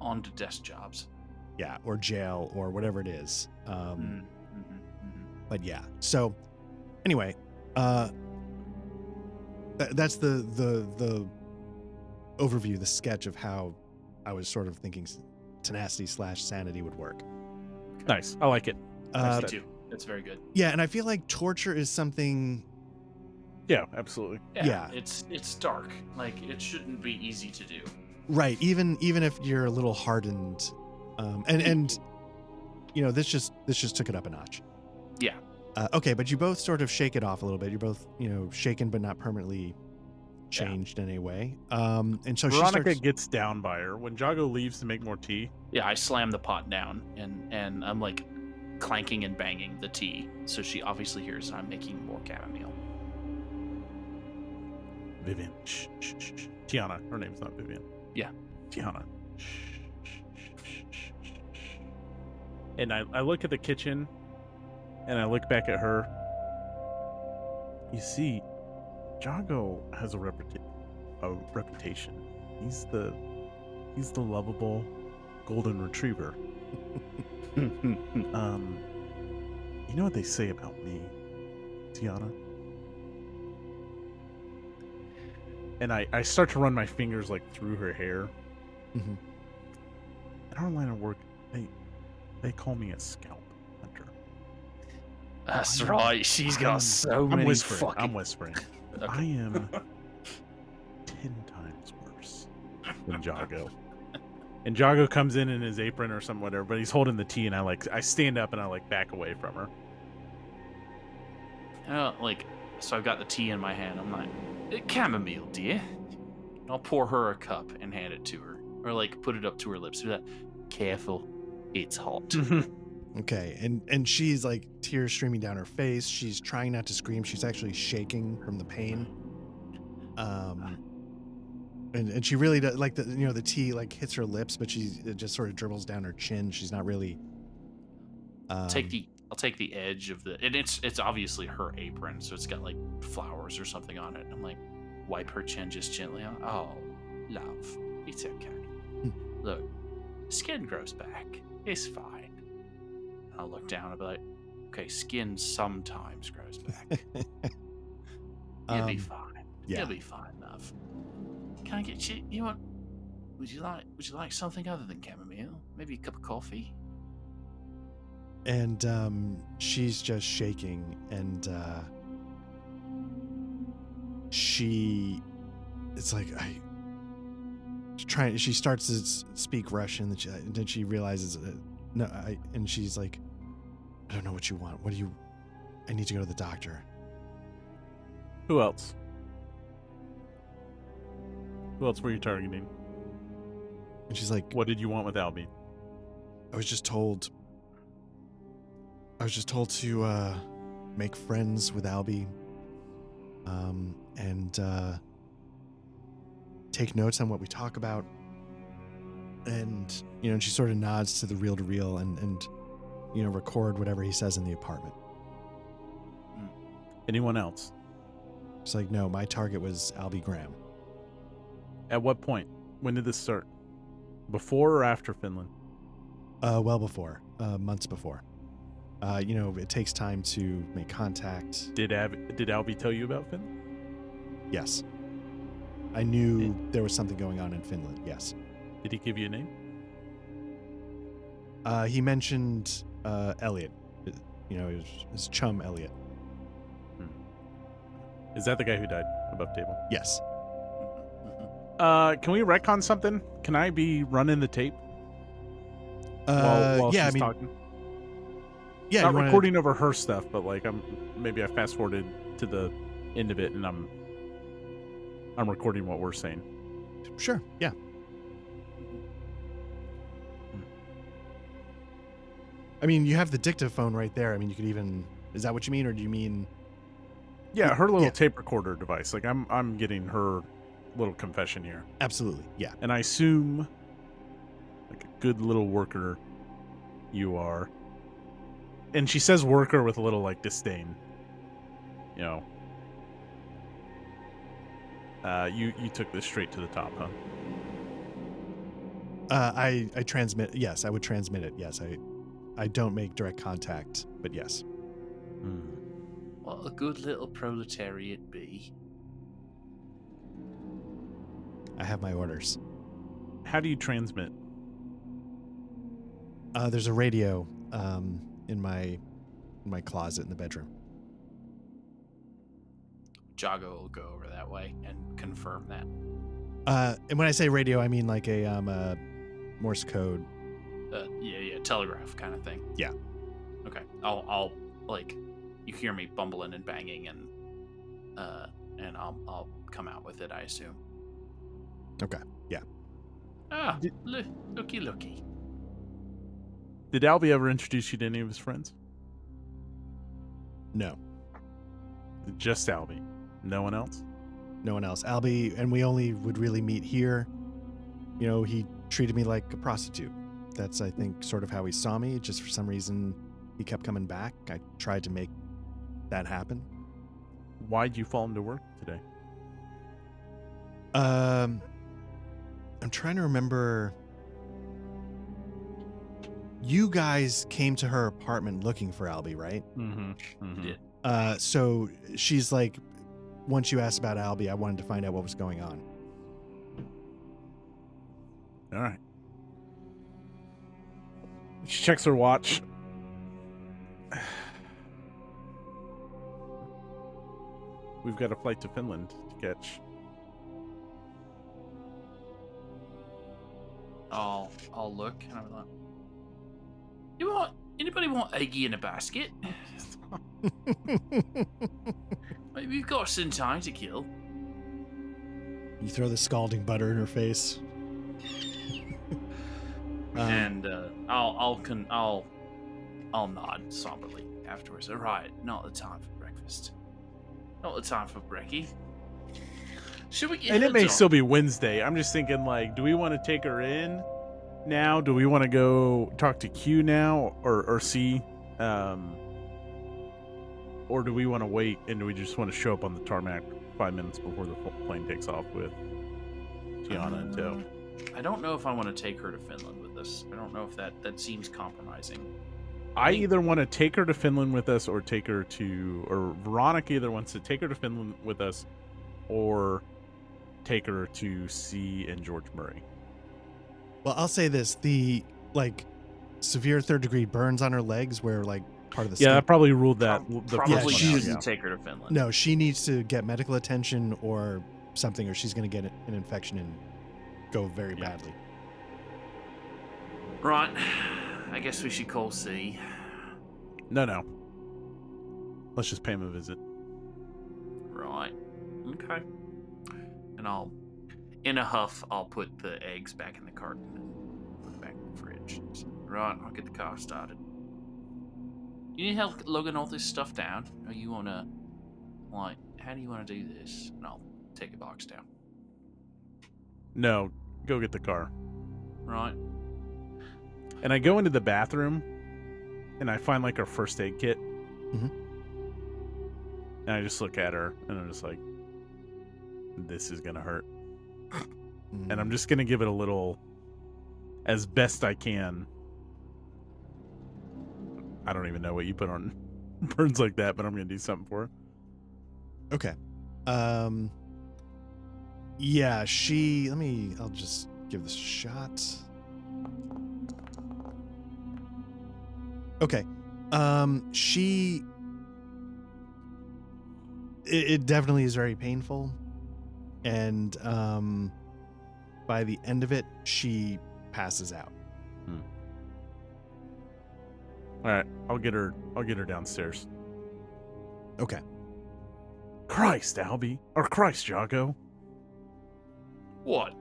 On to desk jobs. Yeah, or jail or whatever it is. But yeah. So anyway, that's the overview, the sketch of how I was sort of thinking tenacity/sanity would work. Nice. I like it. Me too. That's very good. Yeah, and I feel like torture is something. Yeah, absolutely. Yeah. It's dark. Like, it shouldn't be easy to do. Right. Even if you're a little hardened, and this just took it up a notch. Yeah. Okay, but you both sort of shake it off a little bit. You're both shaken but not permanently changed in any way. And so Veronica gets down by her when Jago leaves to make more tea. Yeah, I slam the pot down and I'm like clanking and banging the tea, so she obviously hears that I'm making more chamomile. Vivian. Shh, shh, shh, shh. Tiana. Her name's not Vivian. Yeah. Tiana. Shh, shh, shh, shh, shh, shh. And I look at the kitchen and I look back at her. You see, Jago has a reputation. He's the lovable golden retriever. You know what they say about me, Tiana? And I start to run my fingers like through her hair. Mm-hmm. In our line of work, they call me a scalp hunter. That's right. She's got so many. I'm whispering. fucking... I'm whispering. Okay. I am 10 times worse than Jago. And Jago comes in his apron or something, whatever, but he's holding the tea, and I stand up and I back away from her. So I've got the tea in my hand. I'm like, chamomile, dear. I'll pour her a cup and hand it to her, or put it up to her lips. Do that. Careful, it's hot. Okay, and she's like tears streaming down her face. She's trying not to scream. She's actually shaking from the pain. And she really does the tea hits her lips, but it just sort of dribbles down her chin. She's not really. I'll take the edge of and it's obviously her apron, so it's got flowers or something on it. I'm wipe her chin just gently. Oh, love, it's okay. Look, skin grows back. It's fine. I'll look down and be like, okay, skin sometimes grows back. You'll be fine. Yeah. You'll be fine, love. Can I get you? You want? Would you like something other than chamomile? Maybe a cup of coffee. And she's just shaking, and she starts to speak Russian, and then she realizes and she's like, I don't know what you want. I need to go to the doctor. Who else? Who else were you targeting? And she's like, what did you want with Albie? I was just told to make friends with Albie, and take notes on what we talk about, and and she sort of nods to the reel-to-reel and record whatever he says in the apartment. Anyone else? It's like, no, my target was Albie Graham. At what point? When did this start? Before or after Finland? Well before, months before. It takes time to make contact. Did Albie tell you about Finland? Yes. I knew there was something going on in Finland, yes. Did he give you a name? He mentioned Elliot. His chum Elliot. Is that the guy who died above table? Yes. Can we retcon something? Can I be running the tape? While she's talking? Yeah, not recording over her stuff, but like maybe I fast forwarded to the end of it and I'm recording what we're saying. Sure, yeah. I mean, you have the dictaphone right there. I mean, you could even... Is that what you mean, or do you mean... Yeah, her little tape recorder device. Like, I'm getting her little confession here. Absolutely, yeah. And I assume, like a good little worker you are. And she says worker with a little, like, disdain. You know. You took this straight to the top, huh? I transmit... Yes, I would transmit it. Yes, I don't make direct contact, but yes. What a good little proletariat be. I have my orders. How do you transmit? There's a radio in my closet in the bedroom. Jago will go over that way and confirm that. And when I say radio, I mean like a Morse code. Telegraph kind of thing. Yeah. Okay. I'll like, you hear me bumbling and banging, and I'll come out with it, I assume. Okay. Yeah. Looky. Did Albie ever introduce you to any of his friends? No. Just Albie. No one else? No one else. Albie, and we only would really meet here. He treated me like a prostitute. That's, I think, sort of how he saw me. Just for some reason, he kept coming back. I tried to make that happen. Why'd you fall into work today? I'm trying to remember. You guys came to her apartment looking for Albie, right? Mm-hmm. Yeah. So she's like, once you asked about Albie, I wanted to find out what was going on. All right. She checks her watch. We've got a flight to Finland to catch. I'll look and I'm like, anybody want eggy in a basket? Maybe we've got some time to kill. You throw the scalding butter in her face. And I'll nod somberly afterwards. All right, not the time for breakfast. Not the time for brekkie. Should we get? And it may heads on? still be Wednesday. I'm just thinking, like, do we want to take her in now? Do we want to go talk to Q now, or C? Or do we want to wait, and do we just want to show up on the tarmac 5 minutes before the plane takes off with Tiana and tow? I don't know if I want to take her to Finland with us. I don't know if that seems compromising. I either want to take her to Finland with us, or Veronica either wants to take her to Finland with us, or take her to C and George Murray. Well, I'll say this: the severe 3rd degree burns on her legs, where part of the skin. Yeah, that probably ruled that. Probably she shouldn't take her to Finland. No, she needs to get medical attention or something, or she's going to get an infection and go very badly. Right. I guess we should call C. No. Let's just pay him a visit. Right. Okay. And in a huff, I'll put the eggs back in the carton and put it back in the fridge. Right, I'll get the car started. You need help lugging all this stuff down? Or you want to, how do you want to do this? And I'll take a box down. No, go get the car. Right. And I go into the bathroom, and I find her first aid kit. Mm-hmm. And I just look at her, and I'm just like, this is going to hurt. And I'm just going to give it a little, as best I can. I don't even know what you put on burns like that, but I'm going to do something for her. Okay. Yeah, I'll just give this a shot. Okay. It definitely is very painful. And by the end of it, she passes out. All right, I'll get her downstairs. Okay. Christ, Albie. Or Christ, Jago. What?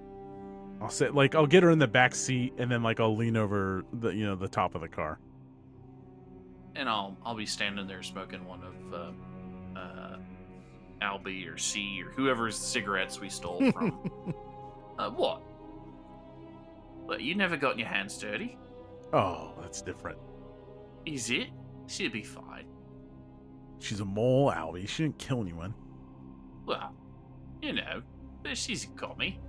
I'll say, like, I'll get her in the back seat, and then, like, I'll lean over the top of the car. And I'll be standing there smoking one of Albie or C or whoever's cigarettes we stole from. What? Well, you never gotten your hands dirty. Oh, that's different. Is it? She'll be fine. She's a mole, Albie. She didn't kill anyone. Well, you know, but she's got me.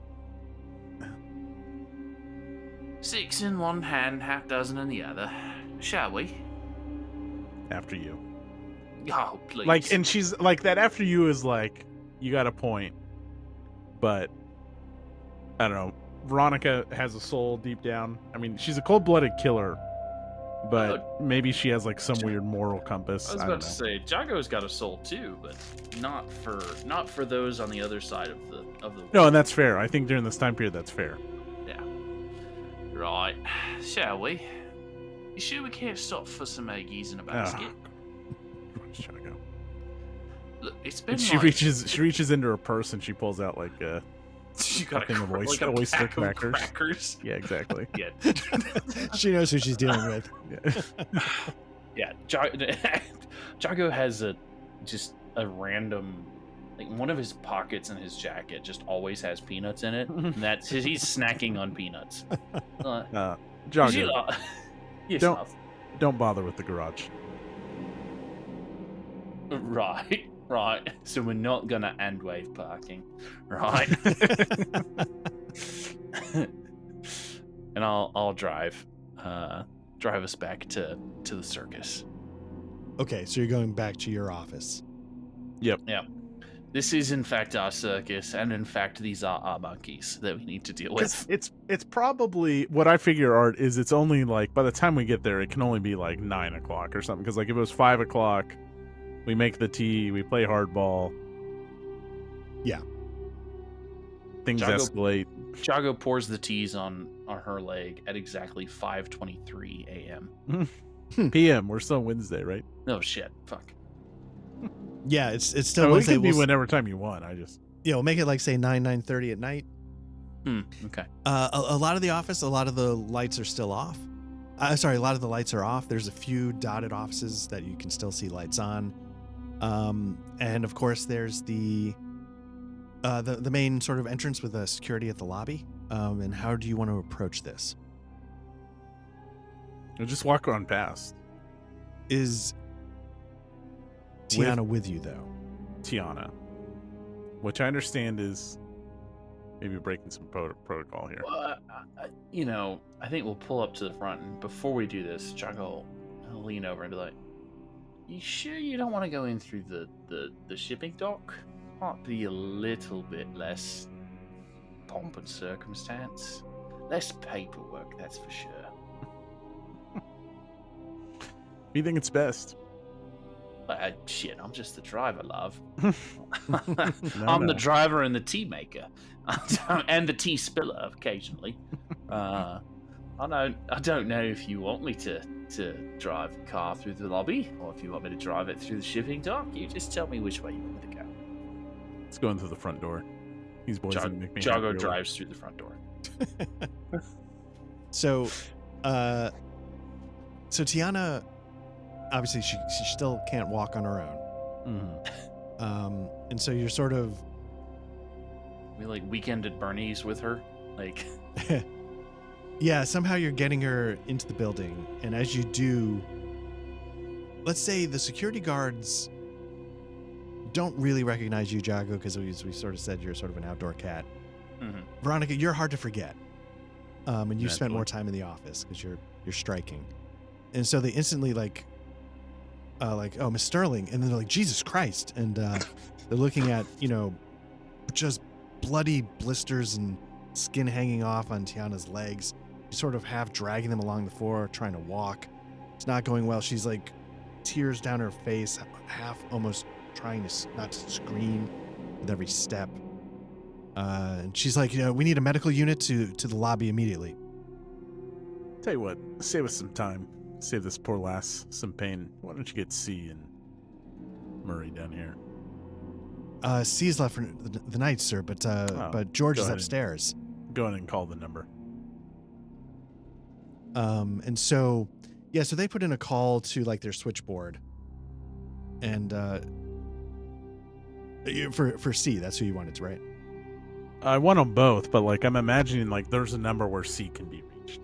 6 in one hand, half dozen in the other. Shall we? After you. Oh, please. Like, and she's like, that after you is like, you got a point. But, I don't know. Veronica has a soul deep down. I mean, she's a cold-blooded killer. But maybe she has like some weird moral compass. I was about to say, Jago's got a soul too, but not for those on the other side of the world. No, and that's fair. I think during this time period, that's fair. Yeah. Right. Shall we? You sure we can't stop for some eggies in a basket? Jago. Look, it's been. She reaches into her purse and she pulls out like you got thing of oyster crackers. Yeah, exactly. Yeah. She knows who she's dealing with. Yeah. Jago has just a random, like, one of his pockets in his jacket just always has peanuts in it. And that's he's snacking on peanuts. Jago, yes, don't bother with the garage. Right. So we're not gonna end wave parking, right? And I'll drive us back to the circus. Okay, so you're going back to your office. Yep. Yeah. This is in fact our circus, and in fact these are our monkeys that we need to deal with. It's probably what I figure, Art, is it's only like by the time we get there, it can only be like 9 o'clock or something. Because like if it was 5 o'clock, we make the tea, we play hardball. Yeah. Things escalate. Jago pours the teas on her leg at exactly 5:23 a.m. PM. We're still Wednesday, right? No shit. Fuck. Yeah, it's still it Wednesday. Can be whenever time you want. We'll make it like say 9:30 at night. Okay. A lot of the office, a lot of the lights are still off. A lot of the lights are off. There's a few dotted offices that you can still see lights on. And of course there's the main sort of entrance with the security at the lobby. And how do you want to approach this? You'll just walk on past. Is Tiana with you though? Tiana, which I understand is maybe breaking some protocol here. Well, I think we'll pull up to the front, and before we do this, Jago will lean over and be like, "You sure you don't want to go in through the shipping dock? Might be a little bit less pomp and circumstance, less paperwork, that's for sure." You think it's best? Shit, I'm just the driver, love. No. I'm the driver and the tea maker, and the tea spiller occasionally. I don't know if you want me to drive the car through the lobby, or if you want me to drive it through the shipping dock. You just tell me which way you want me to go. Let's go in through the front door. These boys didn't make me Jago happy, drives through the front door. So Tiana, obviously she still can't walk on her own. Mm-hmm. And so you're sort of, We like weekend at Bernie's with her, like. Yeah, somehow you're getting her into the building, and as you do, let's say the security guards don't really recognize you, Jago, because we sort of said you're sort of an outdoor cat. Mm-hmm. Veronica, you're hard to forget. And you spent Naturally. more time in the office because you're striking. And so they instantly like, oh, Miss Sterling. And then they're like, Jesus Christ. And they're looking at, just bloody blisters and skin hanging off on Tiana's legs. She's sort of half dragging them along the floor, trying to walk. It's not going well. She's like tears down her face, half almost trying to not to scream with every step. And she's like, we need a medical unit to the lobby immediately. Tell you what, save us some time. Save this poor lass some pain. Why don't you get C and Murray down here? C's left for the night, sir, but George is upstairs. Go ahead and call the number. And so, so they put in a call to like their switchboard, and for C, that's who you wanted to, right? I want them both, but like I'm imagining like there's a number where C can be reached.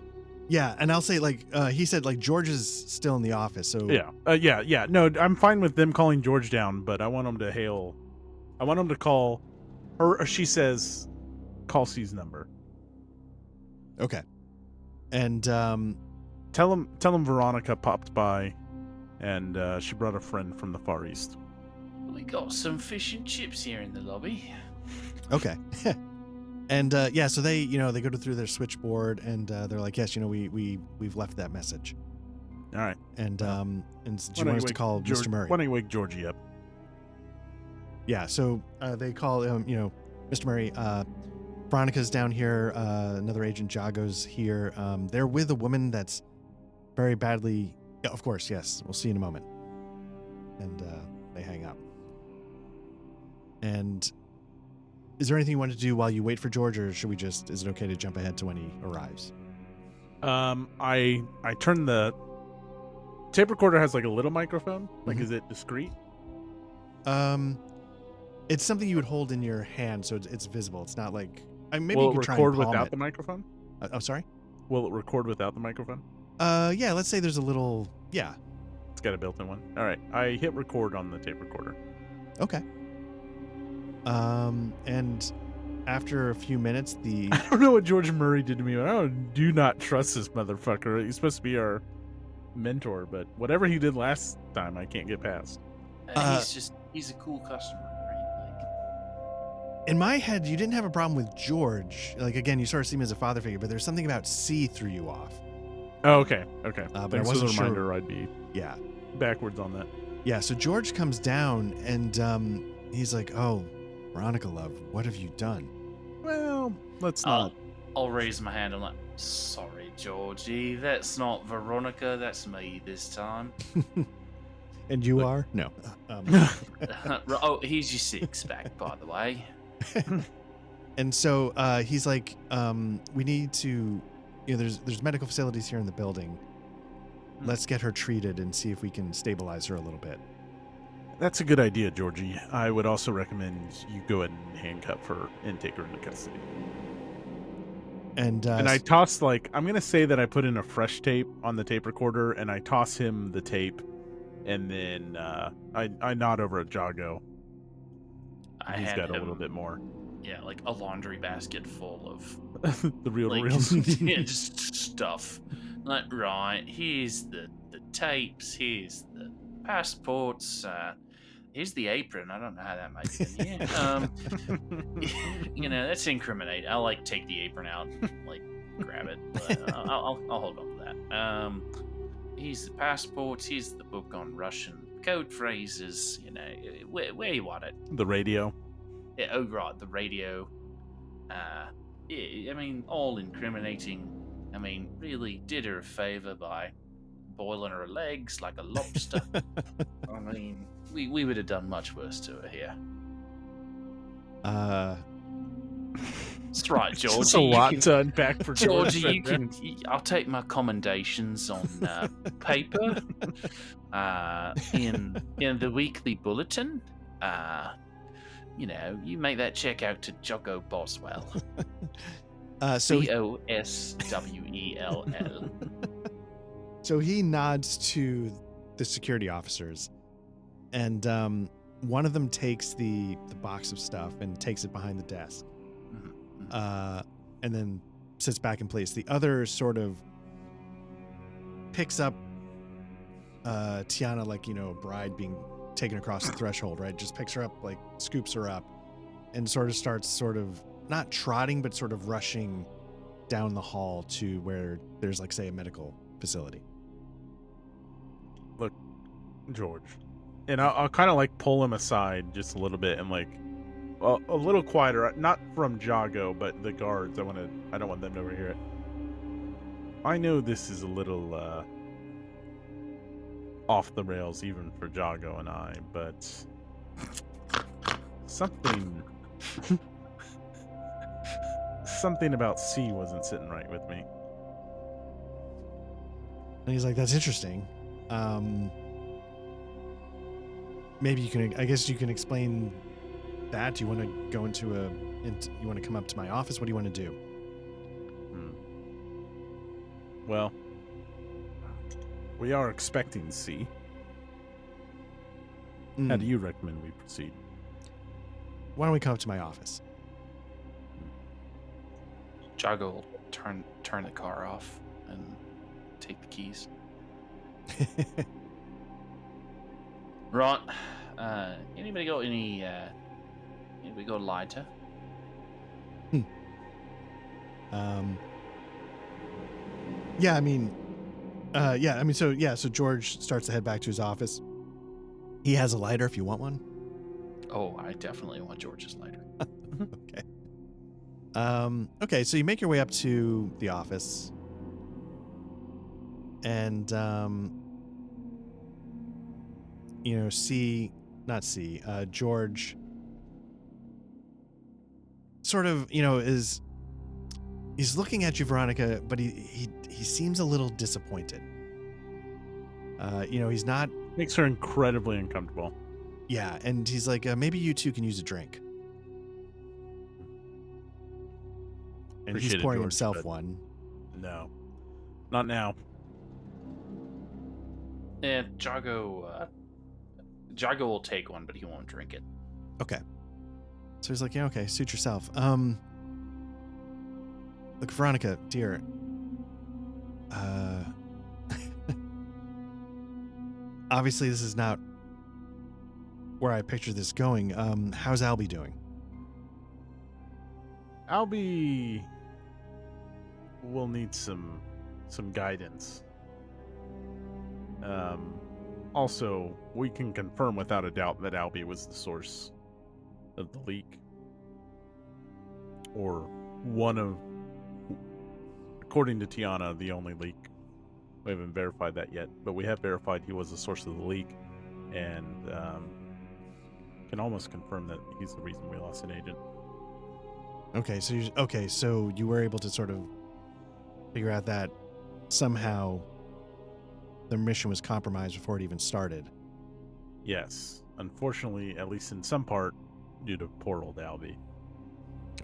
Yeah, and I'll say like he said like George is still in the office, so yeah. No, I'm fine with them calling George down, but I want them to hail. I want them to call her. She says, call C's number. Okay, and tell them Veronica popped by, and she brought a friend from the Far East. We got some fish and chips here in the lobby. Okay. And so they they go through their switchboard, and they're like, yes, we've left that message. All right. And do you want us to call Mr. Murray? Why don't you wake Georgie up? Yeah. So they call Mr. Murray. Veronica's down here. Another agent, Jago's here. They're with a woman that's very badly. Yeah, of course. Yes. We'll see you in a moment. And they hang up. And is there anything you want to do while you wait for George, or should we is it okay to jump ahead to when he arrives? I turn the tape recorder has like a little microphone. Like, is it discreet? It's something you would hold in your hand, so it's visible. It's not like maybe Will you could it try record and palm without it. the microphone? I'm sorry. Will it record without the microphone? Yeah. Let's say there's a little. Yeah. It's got a built-in one. All right. I hit record on the tape recorder. Okay. And after a few minutes, I don't know what George Murray did to me, but I do not trust this motherfucker. He's supposed to be our mentor, but whatever he did last time, I can't get past. He's a cool customer, right? Like, in my head, you didn't have a problem with George. Like, again, you sort of see him as a father figure, but there's something about C threw you off. Oh, okay. Okay. But Thanks I wasn't for the reminder. sure. I'd be Yeah. backwards on that. Yeah. So George comes down, and he's like, "Oh, Veronica, love, what have you done?" Well, let's not. I'll raise my hand. I'm like, sorry, Georgie, that's not Veronica. That's me this time. And you are? No. Oh, here's your six-pack, by the way. And so he's like, we need to, there's medical facilities here in the building. Let's get her treated and see if we can stabilize her a little bit. That's a good idea, Georgie. I would also recommend you go ahead and handcuff her and take her into custody. And I toss I'm going to say that I put in a fresh tape on the tape recorder, and I toss him the tape, and then I nod over at Jago. He's got a little bit more. Yeah, like a laundry basket full of the real just stuff. Like, right, here's the tapes, here's the passports, here's the apron. I don't know how that might be. Yeah. That's incriminating. I'll take the apron out, grab it. But I'll hold on to that. Here's the passports. Here's the book on Russian code phrases. Where you want it. The radio. Yeah. Oh, right. The radio. Yeah, I mean, all incriminating. I mean, really did her a favor by boiling her legs like a lobster. I mean, we would have done much worse to her here. That's right, Georgie. It's a lot to unpack for Georgie. I'll take my commendations on paper in the weekly bulletin. You make that check out to Jocko Boswell. Boswell. So he nods to the security officers, and one of them takes the box of stuff and takes it behind the desk, and then sits back in place. The other sort of picks up Tiana like, a bride being taken across the threshold, right? Just picks her up, like scoops her up, and sort of starts not trotting, but sort of rushing down the hall to where there's like, say, a medical facility. Look, George, and I'll kind of like pull him aside just a little bit and like a little quieter, not from Jago, but the guards. I don't want them to overhear it. I know this is a little off the rails even for Jago and I, but something about C wasn't sitting right with me. And he's like, that's interesting. Maybe I guess you can explain that. Do you want to go you want to come up to my office? What do you want to do? Well, we are expecting C. How do you recommend we proceed? Why don't we come up to my office? Jago will turn the car off and take the keys. Right. Anybody got anybody got a lighter? So George starts to head back to his office. He has a lighter if you want one. Oh, I definitely want George's lighter. Okay. Okay, so you make your way up to the office. And George sort of, he's looking at you, Veronica, but he seems a little disappointed. He's not. Makes her incredibly uncomfortable. Yeah, and he's like, maybe you two can use a drink. And Appreciate he's pouring George, himself one. No, not now. And Jago will take one, but he won't drink it. Okay. So he's like, yeah, okay, suit yourself. Look, Veronica, dear. Obviously, this is not where I pictured this going. How's Albie doing? Albie will need some guidance. Also, we can confirm without a doubt that Albie was the source of the leak. Or one of, according to Tiana, the only leak. We haven't verified that yet, but we have verified he was the source of the leak, and can almost confirm that he's the reason we lost an agent. Okay, so you were able to sort of figure out that somehow the mission was compromised before it even started. Yes. Unfortunately, at least in some part, due to poor old Albie.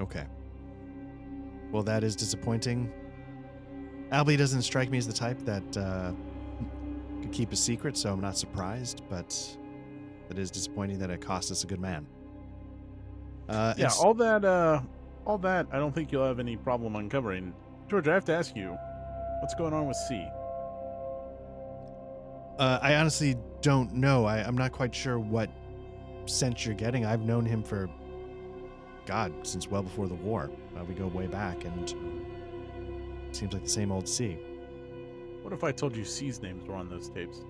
Okay. Well, that is disappointing. Albie doesn't strike me as the type that could keep a secret, so I'm not surprised, but it is disappointing that it cost us a good man. All that, I don't think you'll have any problem uncovering. George, I have to ask you, what's going on with C? I honestly don't know. I'm not quite sure what sense you're getting. I've known him for, since well before the war. We go way back, and it seems like the same old C. What if I told you C's names were on those tapes?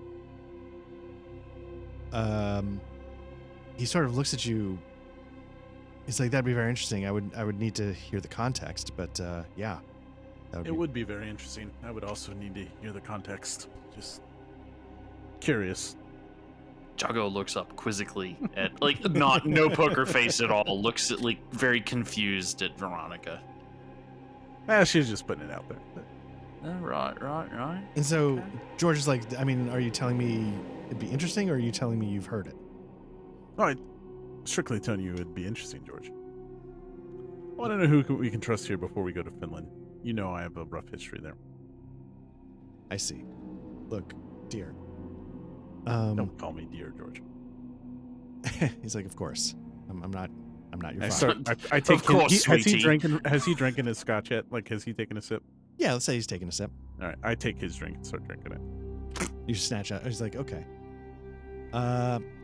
He sort of looks at you. He's like, that'd be very interesting. I would need to hear the context, but yeah. It would be very interesting. I would also need to hear the context. Just curious. Jago looks up quizzically at, no poker face at all. Looks at, very confused at Veronica. She's just putting it out there. Right. And so George is like, are you telling me it'd be interesting, or are you telling me you've heard it? No, I'm strictly telling you it'd be interesting, George. I want to know who we can trust here before we go to Finland. You know I have a rough history there. I see. Look, dear. Don't call me dear, George. He's like, of course. I'm not your I father. I take Of course, has he sweetie. has he drinking his scotch yet? Like, has he taken a sip? Yeah, let's say he's taking a sip. All right, I take his drink and start drinking it. You snatch out. He's like, okay.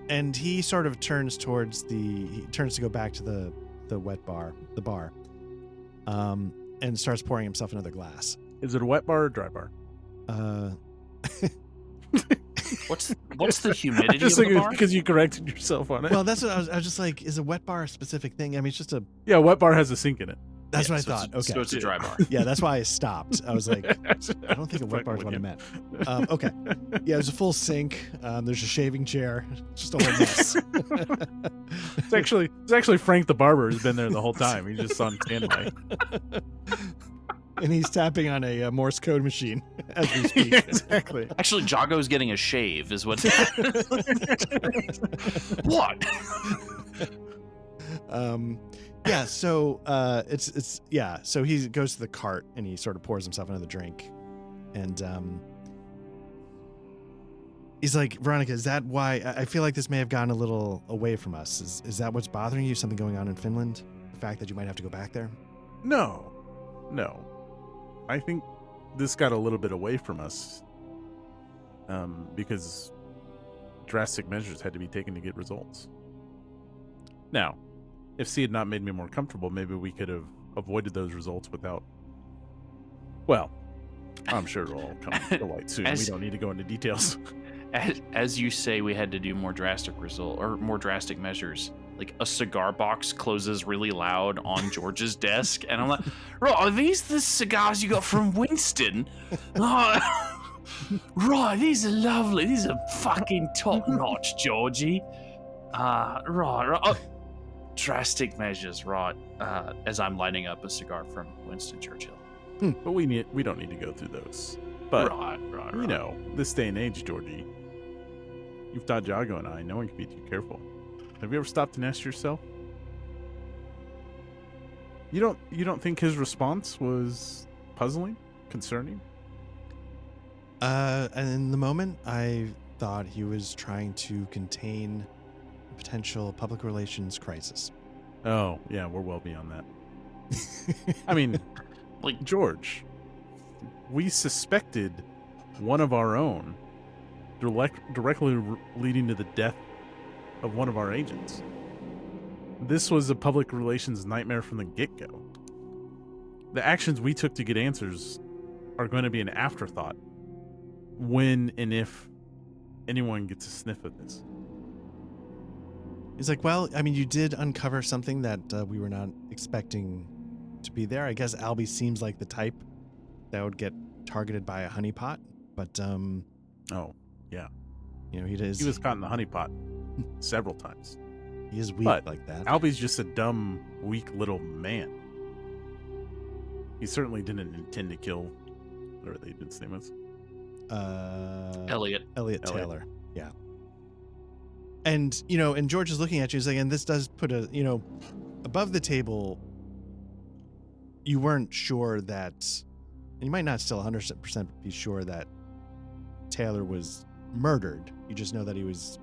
And he sort of turns towards he turns to go back to the bar, and starts pouring himself another glass. Is it a wet bar or dry bar? What's the humidity of the bar? Because you corrected yourself on it. Well, that's what I was just like, is a wet bar a specific thing? I mean, it's just a. Yeah, wet bar has a sink in it. That's Yeah, what I so thought. it's- Okay. So it's a dry bar. Yeah, that's why I stopped. I was like, I don't think a wet bar is what I meant. Okay. Yeah, there's a full sink. There's a shaving chair. It's just a whole mess. It's actually Frank the barber has been there the whole time. He's just on standby. And he's tapping on a Morse code machine as we speak. Yeah, exactly. Actually, Jago's getting a shave, is what. What? Yeah, so so he goes to the cart and he sort of pours himself another drink, and he's like, Veronica, is that why I feel like this may have gotten a little away from us? Is that what's bothering you? Something going on in Finland? The fact that you might have to go back there? No. I think this got a little bit away from us because drastic measures had to be taken to get results. Now, if C had not made me more comfortable, maybe we could have avoided those results without. Well, I'm sure it'll all come to light soon. We don't need to go into details. As you say, we had to do more drastic measures. Like a cigar box closes really loud on George's desk, and I'm like, "Right, are these the cigars you got from Winston? Right, these are lovely. These are fucking top notch, Georgie. Right. Oh, drastic measures, right? As I'm lighting up a cigar from Winston Churchill. But we don't need to go through those. But Right. you know, this day and age, Georgie, you've taught Jago and I, no one can be too careful. Have you ever stopped and asked yourself? You don't think his response was puzzling, concerning? And in the moment, I thought he was trying to contain a potential public relations crisis. Oh, yeah, we're well beyond that. I mean, Like, George, we suspected one of our own directly leading to the death of one of our agents. This was a public relations nightmare from the get-go. The actions we took to get answers are going to be an afterthought when and if anyone gets a sniff of this. He's like, well, I mean, you did uncover something that we were not expecting to be there. I guess Albie seems like the type that would get targeted by a honeypot, but Oh, yeah. you know, he He was caught in the honeypot several times. he is weak but like that. Albie's just a dumb, weak little man. He certainly didn't intend to kill whatever the agent's name was. Elliot. Taylor. Yeah. And, you know, and George is looking at you, he's like, and this does put a, you know, above the table, you weren't sure that, and you might not still 100% be sure that Taylor was murdered. You just know that he was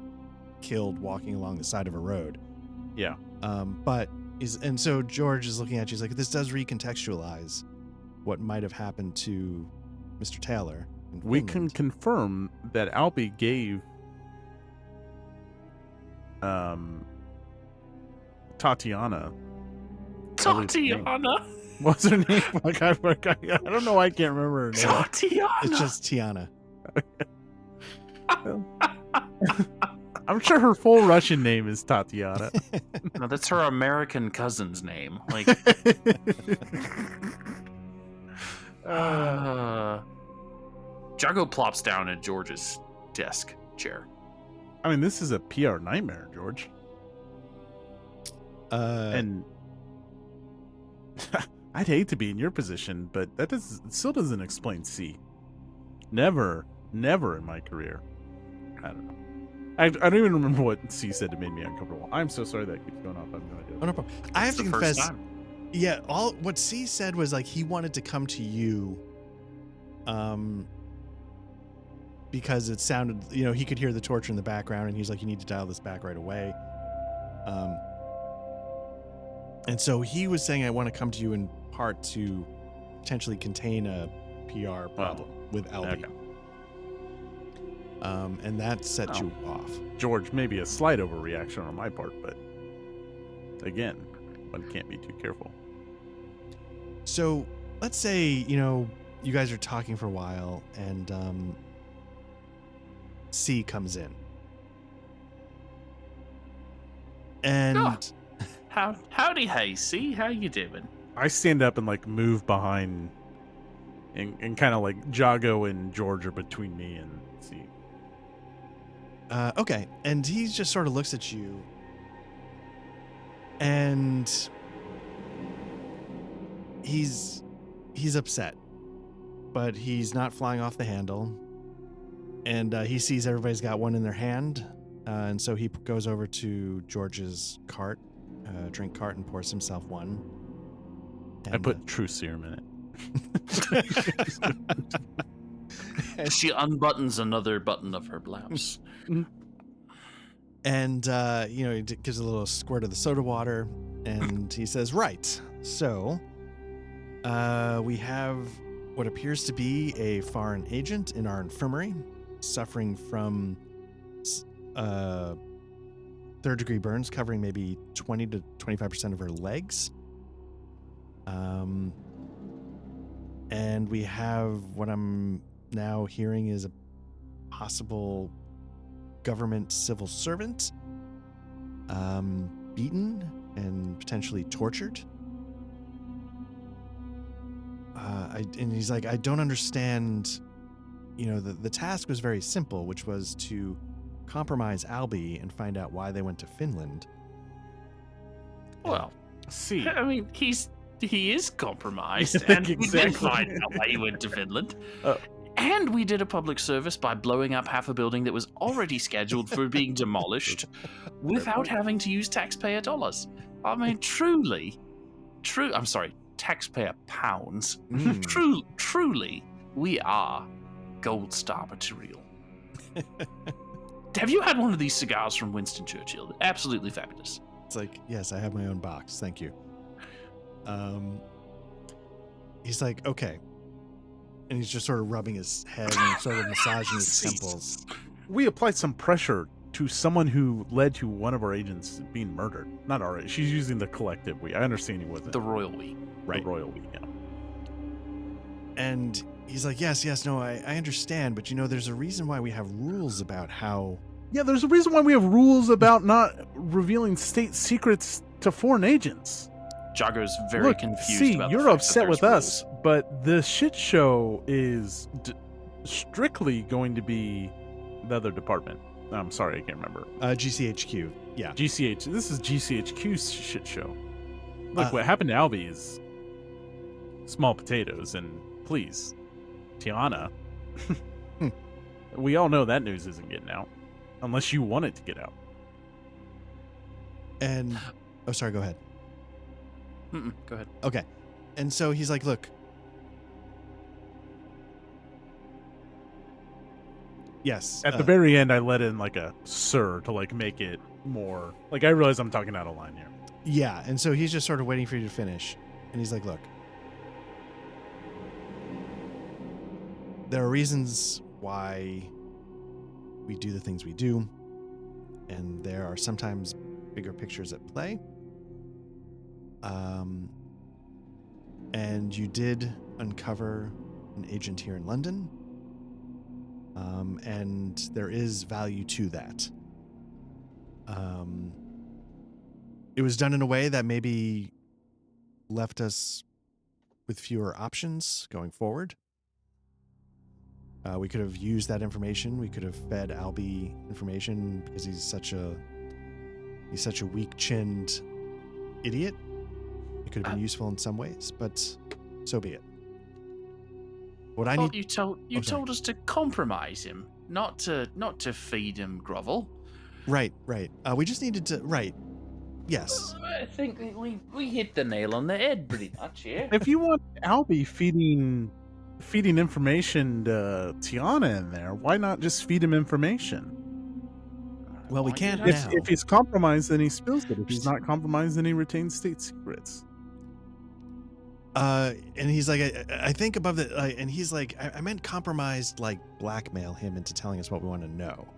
killed walking along the side of a road. Yeah. And so George is looking at you, he's like, this does recontextualize what might have happened to Mr. Taylor. in We can Finland. confirm that Albie gave Tatiana. Tatiana. What's her name? Like, I don't know why I can't remember her name. Tatiana. It's just Tiana. I'm sure her full Russian name is Tatiana. No, that's her American cousin's name. Like, Jago plops down at George's desk chair. I mean, this is a PR nightmare, George. And I'd hate to be in your position, but it still doesn't explain C. Never in my career. I don't know. I don't even remember what C said that made me uncomfortable. I'm so sorry that keeps going off. I have no idea. Oh, no problem. I have It's to the first confess, time. yeah, all what C said was like he wanted to come to you, because it sounded, you know, he could hear the torture in the background, and he's like, you need to dial this back right away. And so he was saying, I want to come to you in part to potentially contain a PR problem with Albie. Okay. And that set you off. George, maybe a slight overreaction on my part, but again, one can't be too careful. So let's say, you guys are talking for a while and C comes in. And Howdy, hey, C, how you doing? I stand up and like move behind and kind of like Jago and George are between me and C. Okay. And he just sort of looks at you and he's upset, but he's not flying off the handle. And he sees everybody's got one in their hand. And so he goes over to George's cart, drink cart, and pours himself one. And, I put truth serum in it. She unbuttons another button of her blouse. And, he gives a little squirt of the soda water. And he says, right, so we have what appears to be a foreign agent in our infirmary suffering from third-degree burns covering maybe 20 to 25% of her legs. And we have what I'm now hearing is a possible government civil servant beaten and potentially tortured. And he's like, I don't understand. The task was very simple, which was to compromise Albie and find out why they went to Finland. Well, C. I mean, he is compromised, and we did Exactly. find out why he went to Finland. And we did a public service by blowing up half a building that was already scheduled for being demolished without having to use taxpayer dollars. I mean, I'm sorry, taxpayer pounds. Truly, we are gold star material. Have you had one of these cigars from Winston Churchill? Absolutely fabulous. It's like, yes, I have my own box. Thank you. He's like, okay. And he's just sort of rubbing his head and sort of massaging his temples. We applied some pressure to someone who led to one of our agents being murdered. Not our, she's using the collective we. I understand he wasn't. The royal we. Right. The royal we, yeah. And he's like, yes, no, I understand. But, there's a reason why we have rules about how... Yeah, there's a reason why we have rules about not revealing state secrets to foreign agents. Jago's very confused about the you're fact upset that with there's us, but the shit show is strictly going to be the other department. I'm sorry, I can't remember. GCHQ, yeah. GCH. This is GCHQ's shit show. Look, what happened to Albie is small potatoes, and please, Tiana, we all know that news isn't getting out. Unless you want it to get out. And, oh, sorry, go ahead. Go ahead. Okay. And so he's like, look. Yes. At the very end, I let in like a sir to like make it more, like I realize I'm talking out of line here. Yeah. And so he's just sort of waiting for you to finish. And he's like, look. There are reasons why we do the things we do, and there are sometimes bigger pictures at play. And you did uncover an agent here in London, and there is value to that. It was done in a way that maybe left us with fewer options going forward. We could have used that information. We could have fed Albie information because he's such a weak-chinned idiot. It could have been useful in some ways, but so be it. What I need You told us to compromise him, not to feed him grovel. Right. We just needed to. Right. Yes. I think we hit the nail on the head pretty much here. If you want Albie feeding information to Tiana in there, why not just feed him information? Well, we Why can't did I- now. If he's compromised, then he spills it. If he's not compromised, then he retains state secrets. And he's like, I think above the, and he's like, I meant compromised, like blackmail him into telling us what we want to know.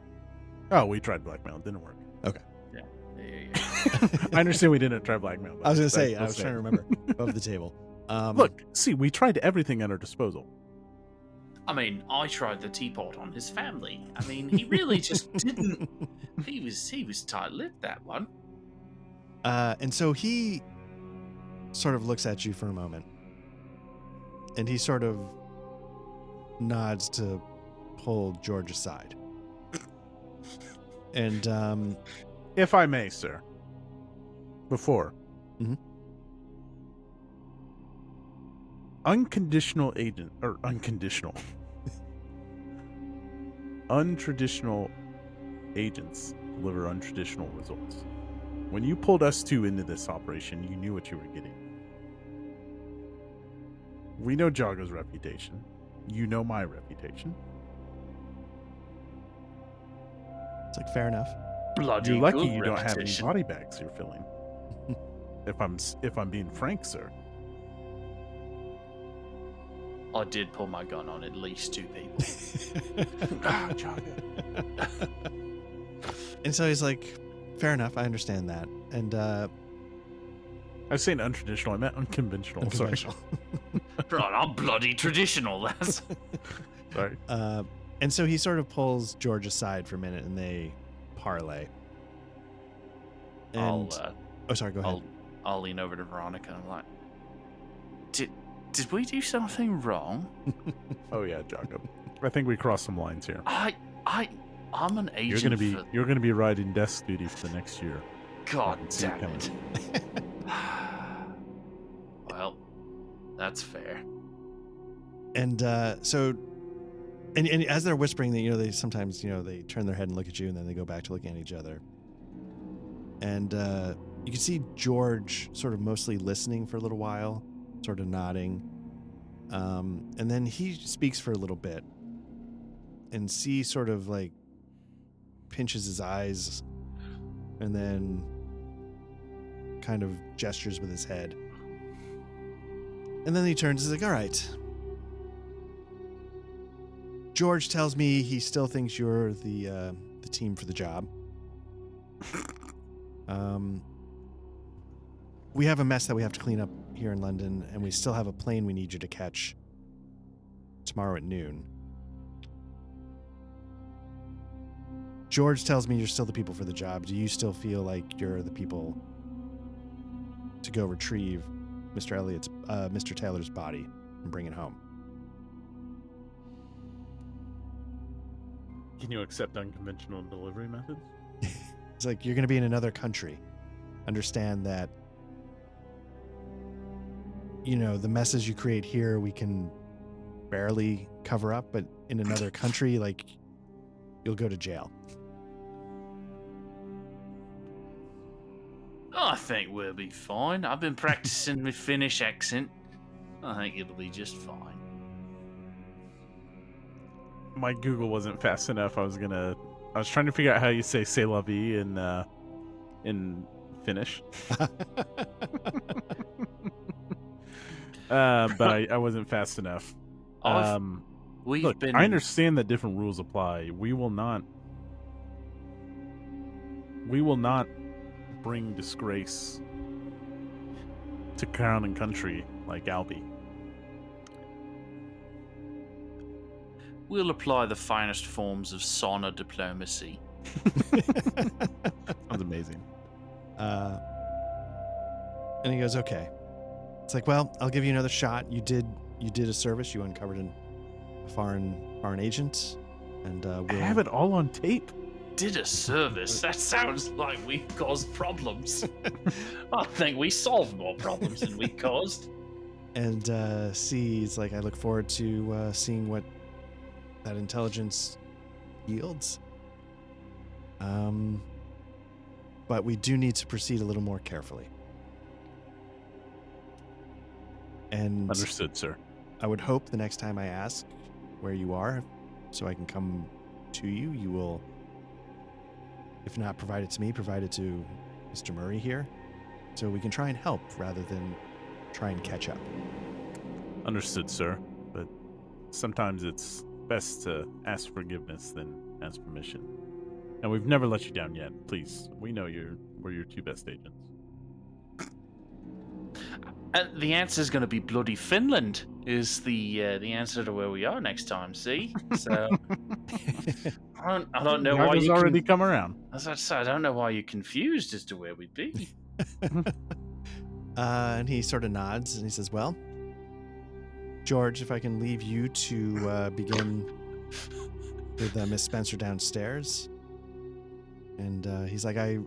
Oh, we tried blackmail. It didn't work. Yeah. I understand we didn't try blackmail. I was gonna but say, that's I was trying to remember above the table. Look, see, we tried everything at our disposal. I mean, I tried the teapot on his family. I mean, he really just didn't. He was tight-lipped, that one. And so he sort of looks at you for a moment, and he sort of nods to pull George aside. And If I may, sir. Before. Mhm. Unconditional agent, or unconditional. Untraditional agents deliver untraditional results. When you pulled us two into this operation, you knew what you were getting. We know Jago's reputation. You know my reputation. it's like, fair enough. Bloody You're lucky good you don't have any reputation. body bags you're filling. If I'm being frank, sir. I did pull my gun on at least 2 people. Jago. And so he's like, fair enough, I understand that. And I was saying untraditional. I meant unconventional. unconventional. Right, I'm bloody traditional. That's Sorry. And so he sort of pulls George aside for a minute, and they parlay. And oh, sorry, go ahead. I'll lean over to Veronica and I'm like, did we do something wrong? Oh yeah, Jago. I think we crossed some lines here. I'm an agent. You're gonna be riding desk duty for the next year. God see it damn it. Well, that's fair. And so, and as they're whispering, that they sometimes they turn their head and look at you, and then they go back to looking at each other. And you can see George sort of mostly listening for a little while, sort of nodding, and then he speaks for a little bit, and C sort of like pinches his eyes, and then kind of gestures with his head, and then he turns and is like, all right. George tells me he still thinks you're the team for the job. We have a mess that we have to clean up here in London, and we still have a plane we need you to catch tomorrow at noon. George tells me you're still the people for the job. Do you still feel like you're the people to go retrieve Mr. Taylor's body and bring it home? Can you accept unconventional delivery methods? It's like, you're going to be in another country. Understand that, the messes you create here, we can barely cover up, but in another country, like, you'll go to jail. I think we'll be fine. I've been practicing my Finnish accent. I think it'll be just fine. My Google wasn't fast enough. I was trying to figure out how you say "c'est la vie" in Finnish. But I wasn't fast enough. Look, I understand that different rules apply. We will not bring disgrace to crown and country like Albie. We'll apply the finest forms of sauna diplomacy. Sounds amazing. And he goes, okay. It's like, well, I'll give you another shot. You did a service. You uncovered a foreign agent, and I have it all on tape. Did a service? That sounds like we caused problems. I think we solved more problems than we caused. And C is like, I look forward to seeing what that intelligence yields. But we do need to proceed a little more carefully. And Understood, sir. I would hope the next time I ask where you are, so I can come to you, you will if not provide it to me, provide it to Mr. Murray here, so we can try and help rather than try and catch up. Understood, sir. But sometimes it's best to ask forgiveness than ask permission. And we've never let you down yet. Please, we know we're your two best agents. The answer is going to be bloody Finland. Is the answer to where we are next time? See, so I don't know why you already come around. As I said, I don't know why you're confused as to where we'd be. And he sort of nods and he says, "Well, George, if I can leave you to begin with Miss Spencer downstairs." And he's like, I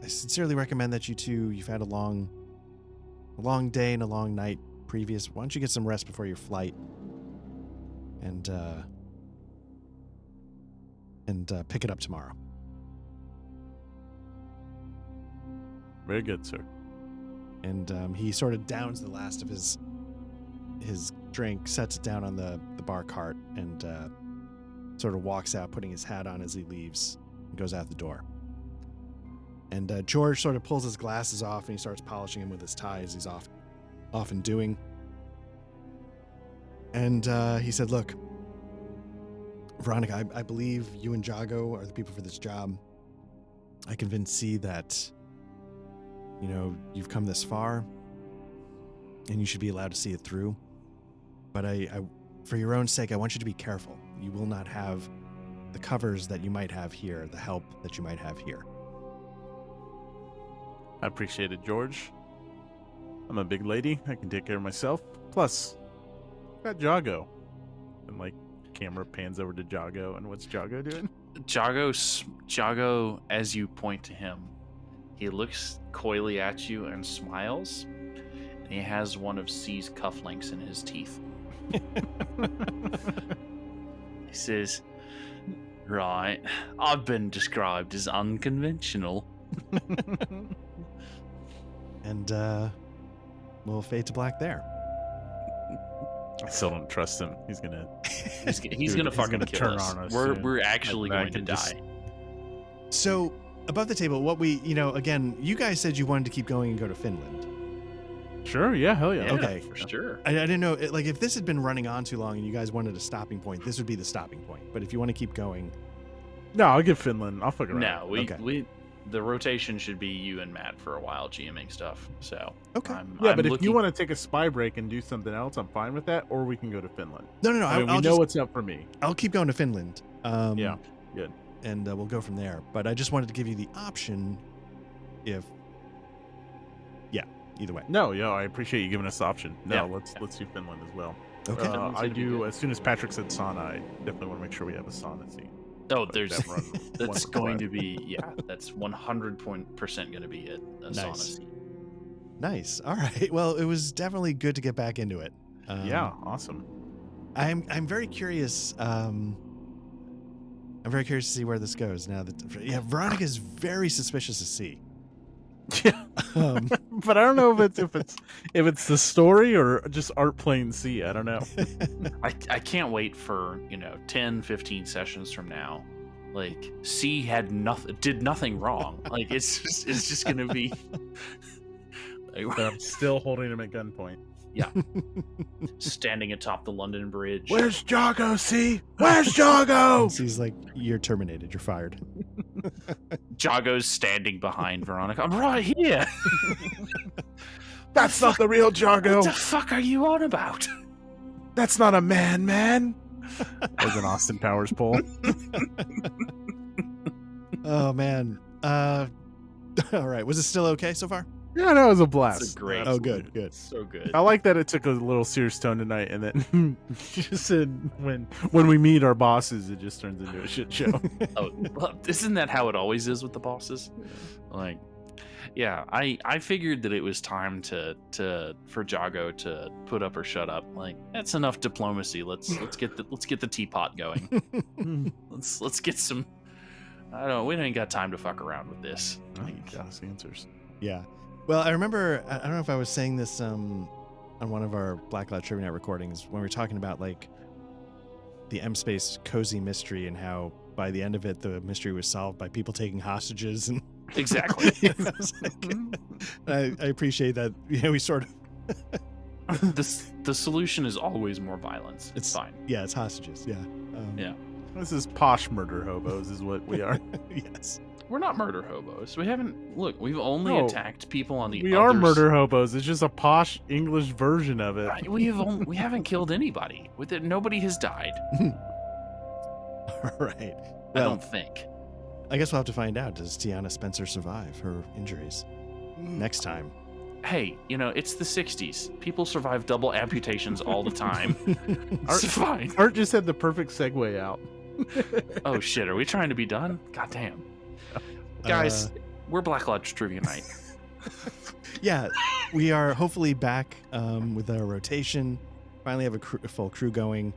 sincerely recommend that you two, you've had a long day and a long night previous. Why don't you get some rest before your flight? And pick it up tomorrow. Very good, sir. And he sort of downs the last of his drink, sets it down on the bar cart, and sort of walks out, putting his hat on as he leaves, and goes out the door. And George sort of pulls his glasses off, and he starts polishing them with his tie, as he's often doing. And he said, "Look, Veronica, I believe you and Jago are the people for this job. I convinced C that, you know, you've come this far, and you should be allowed to see it through. But I for your own sake, I want you to be careful. You will not have the covers that you might have here, the help that you might have here." I appreciate it, George. I'm a big lady. I can take care of myself. Plus, I've got Jago. And camera pans over to Jago, and what's Jago doing? Jago, as you point to him, he looks coyly at you and smiles, and he has one of C's cufflinks in his teeth. He says, "Right, I've been described as unconventional." And we'll fade to black there. I still don't trust him. He's gonna fucking kill turn us. on us. We're actually going to die. So above the table, what again, you guys said you wanted to keep going and go to Finland. Sure, yeah, hell yeah. Okay. For sure. I didn't know, if this had been running on too long and you guys wanted a stopping point, this would be the stopping point. But if you want to keep going, No, I'll give Finland. I'll fuck around. No, the rotation should be you and Matt for a while GMing stuff. So okay. But if you want to take a spy break and do something else, I'm fine with that. Or we can go to Finland. No. We know what's up for me. I'll keep going to Finland. Yeah, good. And we'll go from there. But I just wanted to give you the option either way. No, I appreciate you giving us the option. No, Yeah. let's do Finland as well. Okay. Finland's I gonna be do. good. As soon as Patrick said sauna, I definitely want to make sure we have a sauna scene. Oh, But there's that run that's once going before. to be that's 100% going to be a sauna Nice. scene. Nice. All right. Well, it was definitely good to get back into it. Yeah, awesome. I'm very curious. I'm very curious to see where this goes now. Veronica is very suspicious of C. Yeah, but I don't know if it's the story or just art playing C. I don't know. I can't wait for 10, 15 sessions from now. Like C did nothing wrong. Like it's just gonna be. But I'm still holding him at gunpoint. Yeah, standing atop the London Bridge. Where's Jago? C? Where's Jago? C's like, "You're terminated. You're fired." Jago's standing behind Veronica. I'm right here. That's not the real Jago. What the fuck are you on about? That's not a man. That was an Austin Powers poll. Oh man. All right. Was it still okay so far? Yeah, that was a blast. It's a great. Oh, good. So good. I like that it took a little serious tone tonight, and then just said when we meet our bosses, it just turns into a shit show. Oh, well, isn't that how it always is with the bosses? Like, yeah, I figured that it was time for Jago to put up or shut up. Like, that's enough diplomacy. Let's get the teapot going. let's get some. I don't know. We ain't got time to fuck around with this. Like, Got us answers. Yeah. Well, I remember, I don't know if I was saying this on one of our Blackcloud Trivia Night recordings when we were talking about like the M Space cozy mystery and how by the end of it, the mystery was solved by people taking hostages. And Exactly. I was like, I appreciate that. We sort of. The solution is always more violence. It's fine. Yeah, it's hostages. Yeah. Yeah. This is posh murder hobos, is what we are. Yes. We're not murder hobos. We've only attacked people on the We are murder hobos. It's just a posh English version of it. We haven't killed anybody. With it, nobody has died. All right. I don't think. I guess we'll have to find out. Does Tiana Spencer survive her injuries next time? Hey, it's the 60s. People survive double amputations all the time. It's fine. Art just had the perfect segue out. Oh shit, are we trying to be done? God damn. Guys, we're Black Lodge Trivia Night. Yeah, we are hopefully back with our rotation. Finally have a full crew going.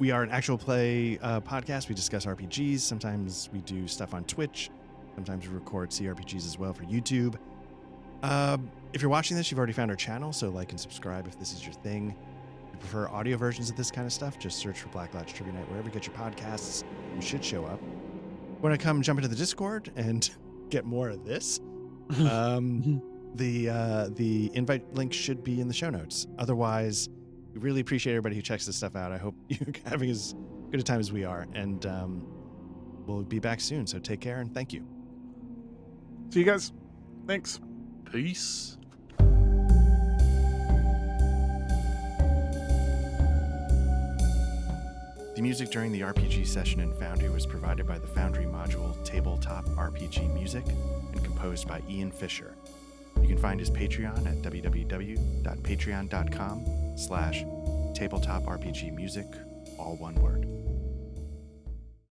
We are an actual play podcast. We discuss RPGs. Sometimes we do stuff on Twitch. Sometimes we record CRPGs as well for YouTube. If you're watching this, you've already found our channel, so like and subscribe if this is your thing. If you prefer audio versions of this kind of stuff, just search for Black Lodge Trivia Night. Wherever you get your podcasts, you should show up. Want to come jump into the Discord and get more of this? The invite link should be in the show notes. Otherwise, we really appreciate everybody who checks this stuff out. I hope you're having as good a time as we are, and we'll be back soon. So take care and thank you. See you guys. Thanks. Peace. The music during the RPG session in Foundry was provided by the Foundry module Tabletop RPG Music and composed by Ian Fisher. You can find his Patreon at www.patreon.com/tabletop RPG music, all one word.